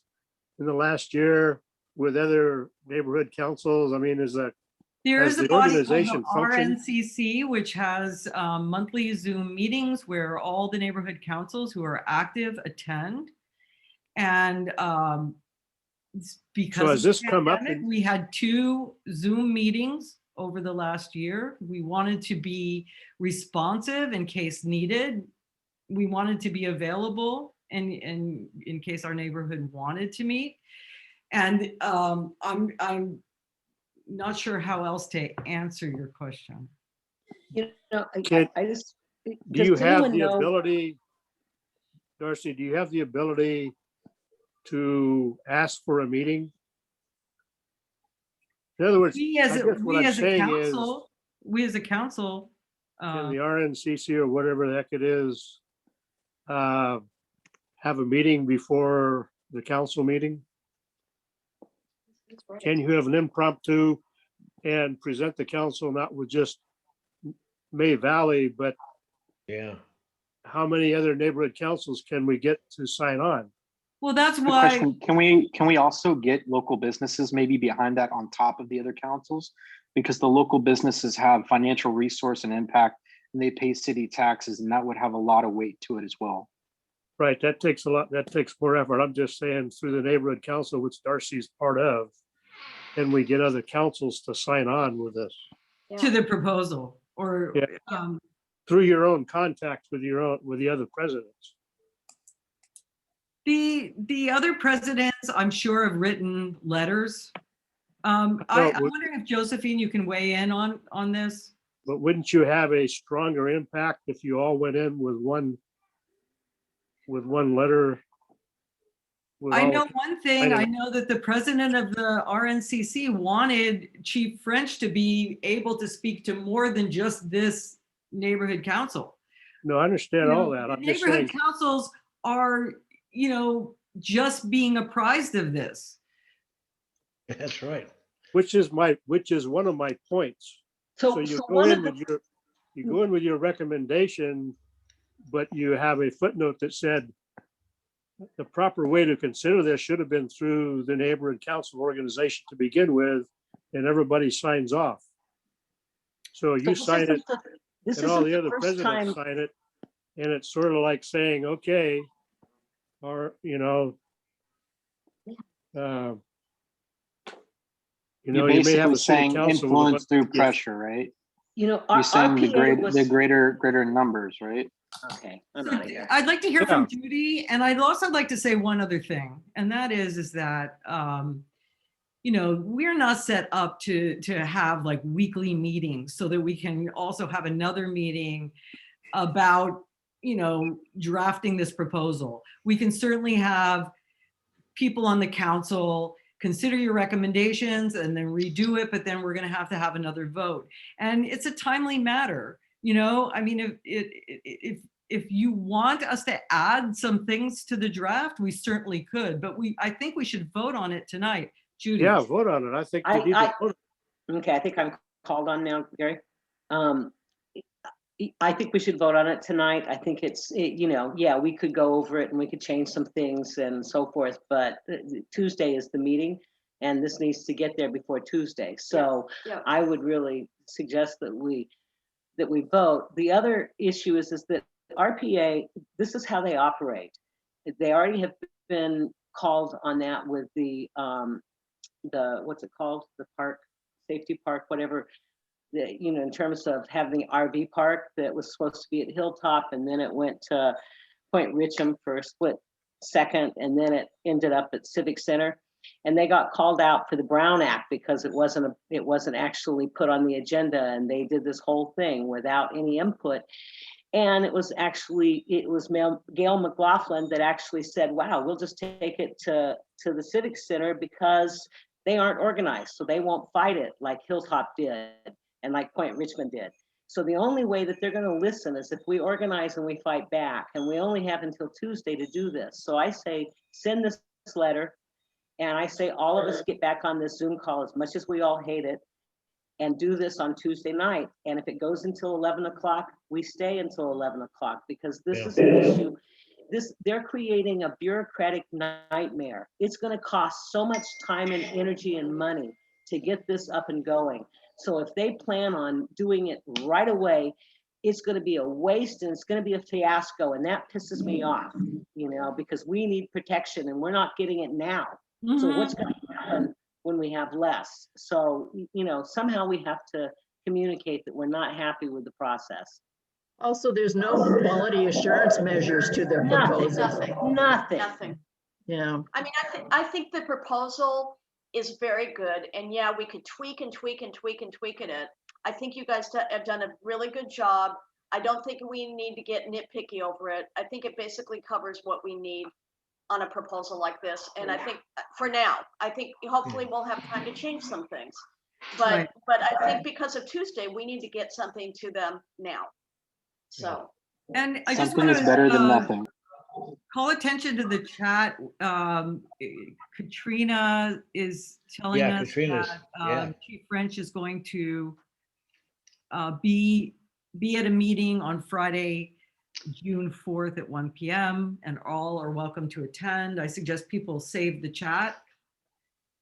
in the last year with other neighborhood councils? I mean, There has is a the body called organization the functioned? RNCC, which has monthly Zoom meetings where all the neighborhood councils who are active attend. And because has of this the come up pandemic, in- we had 2 Zoom meetings over the last year. We wanted to be responsive in case needed. We wanted to be available in case our neighborhood wanted to meet. And I'm not sure how else to answer your question. You know, I just. Do you have the ability, Darcy, do you have the ability to ask for a meeting? In other words, We as I a, guess what we I'm as a saying is, council, we as a council, in the RNCC or whatever the heck it is, have a meeting before the council meeting? Can you have an impromptu and present the council not with just May Valley, but Yeah. how many other neighborhood councils can we get to sign on? well, that's Good why. question. Can we also get local businesses maybe behind that on top of the other councils? Because the local businesses have financial resource and impact, and they pay city taxes, and that would have a lot of weight to it as well. Right, that takes a lot, that takes more effort. I'm just saying through the neighborhood council, which Darcy's part of, can we get other councils to sign on with this? To the proposal or Yeah. Through your own contacts with the other presidents. the other presidents, I'm sure, have written letters. I'm wondering if Josephine, you can weigh in on this. But wouldn't you have a stronger impact if you all went in with one letter? I know one thing. I know that the president of the RNCC wanted Chief French to be able to speak to more than just this neighborhood council. No, I understand all that. The I'm just neighborhood saying, councils are, just being apprised of this. That's right. which is one of my points. So you go in with your recommendation, but you have a footnote that said the proper way to consider this should have been through the neighborhood council organization to begin with, and everybody signs off. So you sign it, and all the other presidents sign it, and it's sort of like saying, okay, or, you may have a city council influence through pressure, right? You're saying the greater numbers, right? Okay. I'd like to hear from Judy, and I'd also like to say one other thing, and that is that we're not set up to have like weekly meetings so that we can also have another meeting about drafting this proposal. We can certainly have people on the council consider your recommendations and then redo it, but then we're going to have another vote. And it's a timely matter. I mean, if you want us to add some things to the draft, we certainly could, but I think we should vote on it tonight. Judy. Yeah, vote on it. I think we need to vote. Okay, I think I'm called on now, Gary. I think we should vote on it tonight. I think you know, yeah, we could go over it and we could change some things and so forth, but Tuesday is the meeting and this needs to get there before Tuesday. So Yeah. I would really suggest that we vote. The other issue is that RPA, this is how they operate. They already have been called on that with the what's it called? The park, safety park, whatever. You know, in terms of having the RV park that was supposed to be at Hilltop, and then it went to Point Richmond for a split second, and then it ended up at Civic Center. And they got called out for the Brown Act because it wasn't actually put on the agenda, and they did this whole thing without any input. And it was Gail McLaughlin that actually said, "Wow, we'll just take it to the Civic Center because they aren't organized, so they won't fight it like Hilltop did and like Point Richmond did." So the only way that they're going to listen is if we organize and we fight back, and we only have until Tuesday to do this. So I say, send this letter, and I say all of us get back on this Zoom call, as much as we all hate it, and do this on Tuesday night. And if it goes until 11 o'clock, we stay until 11 o'clock, because this is an issue. They're creating a bureaucratic nightmare. It's going to cost so much time and energy and money to get this up and going. So if they plan on doing it right away, it's going to be a waste and it's going to be a fiasco. And that pisses me off, you know, because we need protection and we're not getting it now. So what's going to happen when we have less? So, you know, somehow we have to communicate that we're not happy with the process. Also, there's no quality assurance measures to their proposal. Nothing. Yeah. I mean, I think the proposal is very good, and yeah, we could tweak and tweak and tweak and tweak it. I think you guys have done a really good job. I don't think we need to get nitpicky over it. I think it basically covers what we need on a proposal like this. And I think for now, I think hopefully we'll have time to change some things. But I think because of Tuesday, we need to get something to them now. So. And I just Something want is better than to nothing. call attention to the chat. Katrina is telling us that Chief French is going to be at a meeting on Friday, June 4th at 1 p.m. and all are welcome to attend. I suggest people save the chat.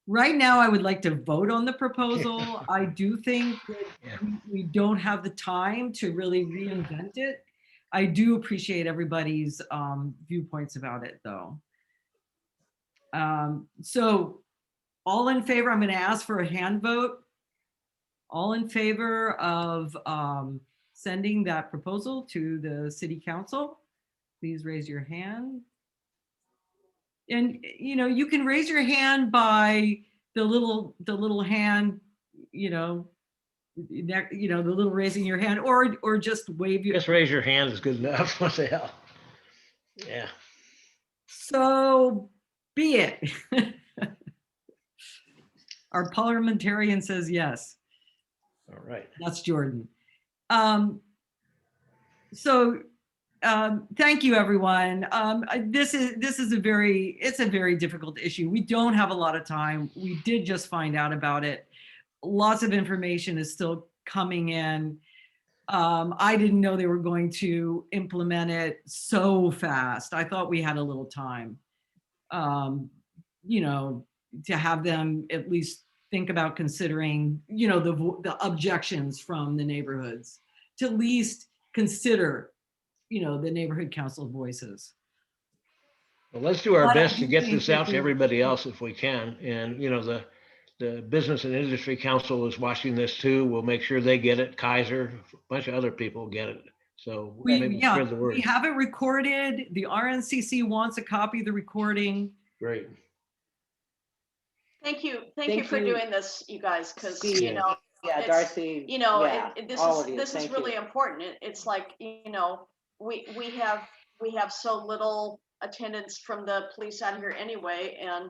Right now, I would like to vote on the proposal. I do think that we don't have the time to really reinvent it. I do appreciate everybody's viewpoints about it, though. So all in favor, I'm going to ask for a hand vote. All in favor of sending that proposal to the City Council, please raise your hand. And you know, you can raise your hand by the little hand, the little raising your hand, or just wave your. Just raise your hand is good enough. What the hell? Yeah. So be it. Our parliamentarian says yes. All right. That's Jordan. Thank you, everyone. This is a very difficult issue. We don't have a lot of time. We did just find out about it. Lots of information is still coming in. I didn't know they were going to implement it so fast. I thought we had a little time, to have them at least think about considering, the objections from the neighborhoods, to at least consider, the neighborhood council voices. Well, let's do our best to get this out to everybody else if we can. And, the Business and Industry Council is watching this too. We'll make sure they get it. Kaiser, a bunch of other people get it. So maybe spread the word. We have it recorded. The RNCC wants a copy of the recording. Great. Thank you for doing this, you guys, because Darcy, this is really important. It's like, we have so little attendance from the police out here anyway, and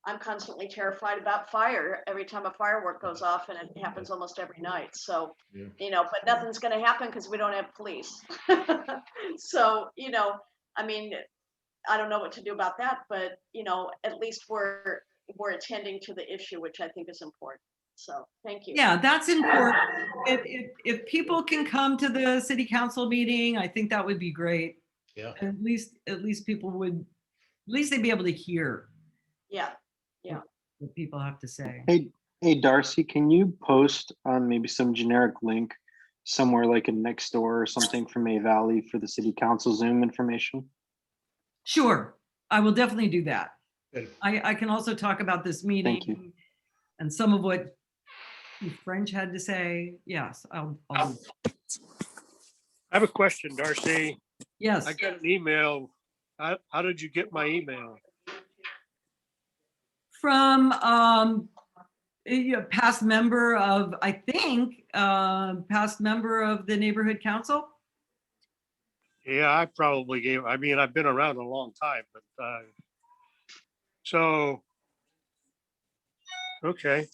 I'm constantly terrified about fire every time a firework goes off, and it happens almost every night. So, but nothing's going to happen because we don't have police. So, I mean, I don't know what to do about that, but at least we're attending to the issue, which I think is important. So thank you. Yeah, that's important. If people can come to the city council meeting, I think that would be great. Yeah. At least people would, at least they'd be able to hear Yeah, yeah. what people have to say. Hey, Darcy, can you post on maybe some generic link somewhere like in Nextdoor or something from May Valley for the city council Zoom information? Sure, I will definitely do that. Good. I can also talk about this meeting you. and some of what Chief French had to say. Yes, I'll do that. I have a question, Darcy. Yes. I got an email. How did you get my email? From a past member of, I think, past member of the neighborhood council. Yeah, I probably gave, I mean, I've been around a long time, but, so, okay.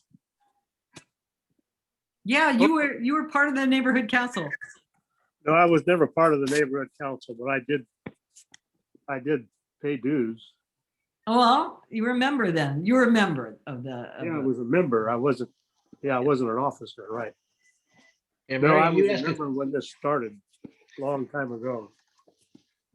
Yeah, you were part of the neighborhood council. No, I was never part of the neighborhood council, but I did pay dues. Oh, well, you remember then. You were a member of the. Yeah, I was a member. I wasn't an officer, right? And No, I Marion, was you a asked member when this started, a long time ago.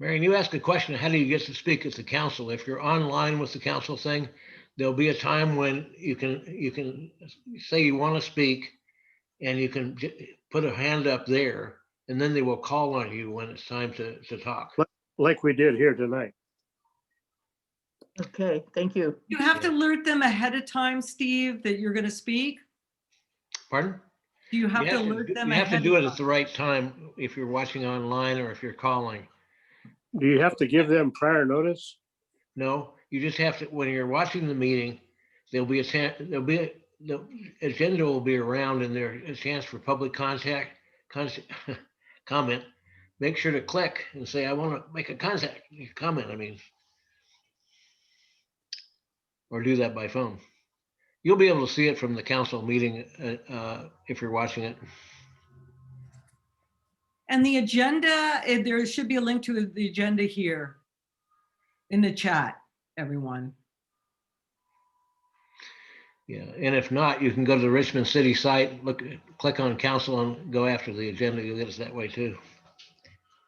Marion, you asked a question, how do you get to speak at the council? If you're online with the council thing, there'll be a time when you can say you want to speak and you can put a hand up there, and then they will call on you when it's time to talk. Like we did here tonight. Okay, thank you. You have to alert them ahead of time, Steve, that you're going to speak. Pardon? Do you have to alert them? You have to ahead do of it at the right time if you're watching online or if you're calling. Do you have to give them prior notice? No, you just have to, when you're watching the meeting, the agenda will be around and there's a chance for public comment. Make sure to click and say, I want to make a comment, I mean. Or do that by phone. You'll be able to see it from the council meeting if you're watching it. And the agenda, there should be a link to the agenda here in the chat, everyone. Yeah, and if not, you can go to the Richmond City site, click on council and go after the agenda. You'll get us that way too.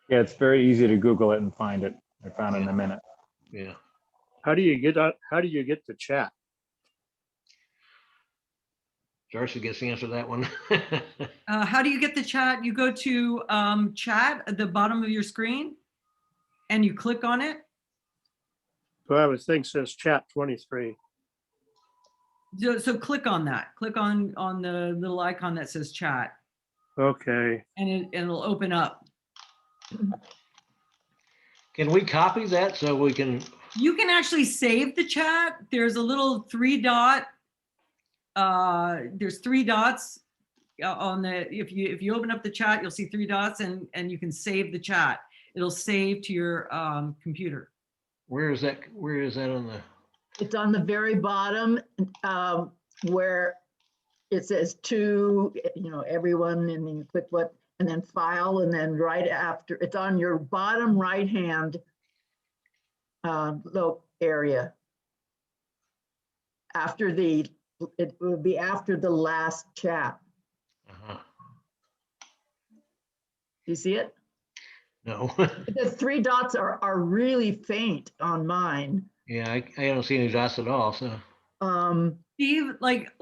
Yeah, it's very easy to Google it and find it. I found it in a minute. Yeah. How do you get the chat? Darcy gets the answer to that one. How do you get the chat? You go to chat at the bottom of your screen and you click on it. So I have a thing says chat 23. So click on that. Click on the little icon that says chat. Okay. And it'll open up. Can we copy that so we can? You can actually save the chat. There's a little there's 3 dots on the, if you open up the chat, you'll see 3 dots and you can save the chat. It'll save to your computer. Where is that on the? It's on the very bottom where it says to, everyone, and then you click what, and then file, and then right after, it's on your bottom right hand low area. It will be after the last chat. You see it? No. The 3 dots are really faint on mine. Yeah, I don't see any dots at all. So. Steve, like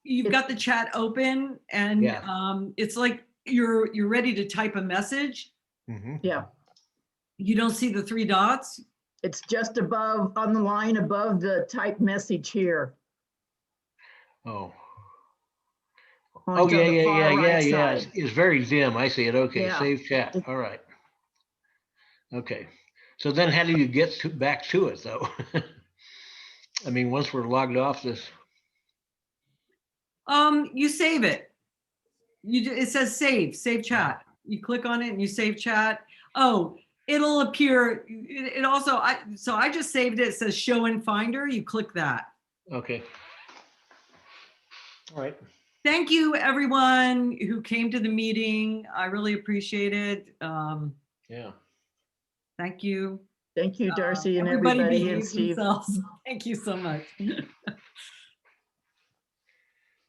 you've got the chat open, and yeah. It's like you're ready to type a message. Mm-hmm. Yeah. You don't see the 3 dots? It's just above, on the line above the type message here. Oh. Oh, yeah. It's very dim. I see it. Okay, yeah. Save chat. All right. Okay. So then how do you get back to it though? I mean, once we're logged off this. You save it. It says save chat. You click on it and you save chat. Oh, it'll appear. It also, so I just saved it. It says show in Finder. You click that. Okay. All right. Thank you, everyone who came to the meeting. I really appreciate it. Yeah. Thank you. Thank you, Darcy, and everybody, and Steve. Themselves. Thank you so much.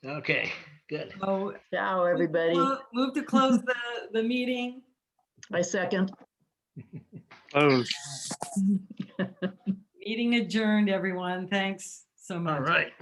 Okay, good. So Ciao, everybody. move to close the meeting. I second. Close. Meeting adjourned, everyone. Thanks so much. All right.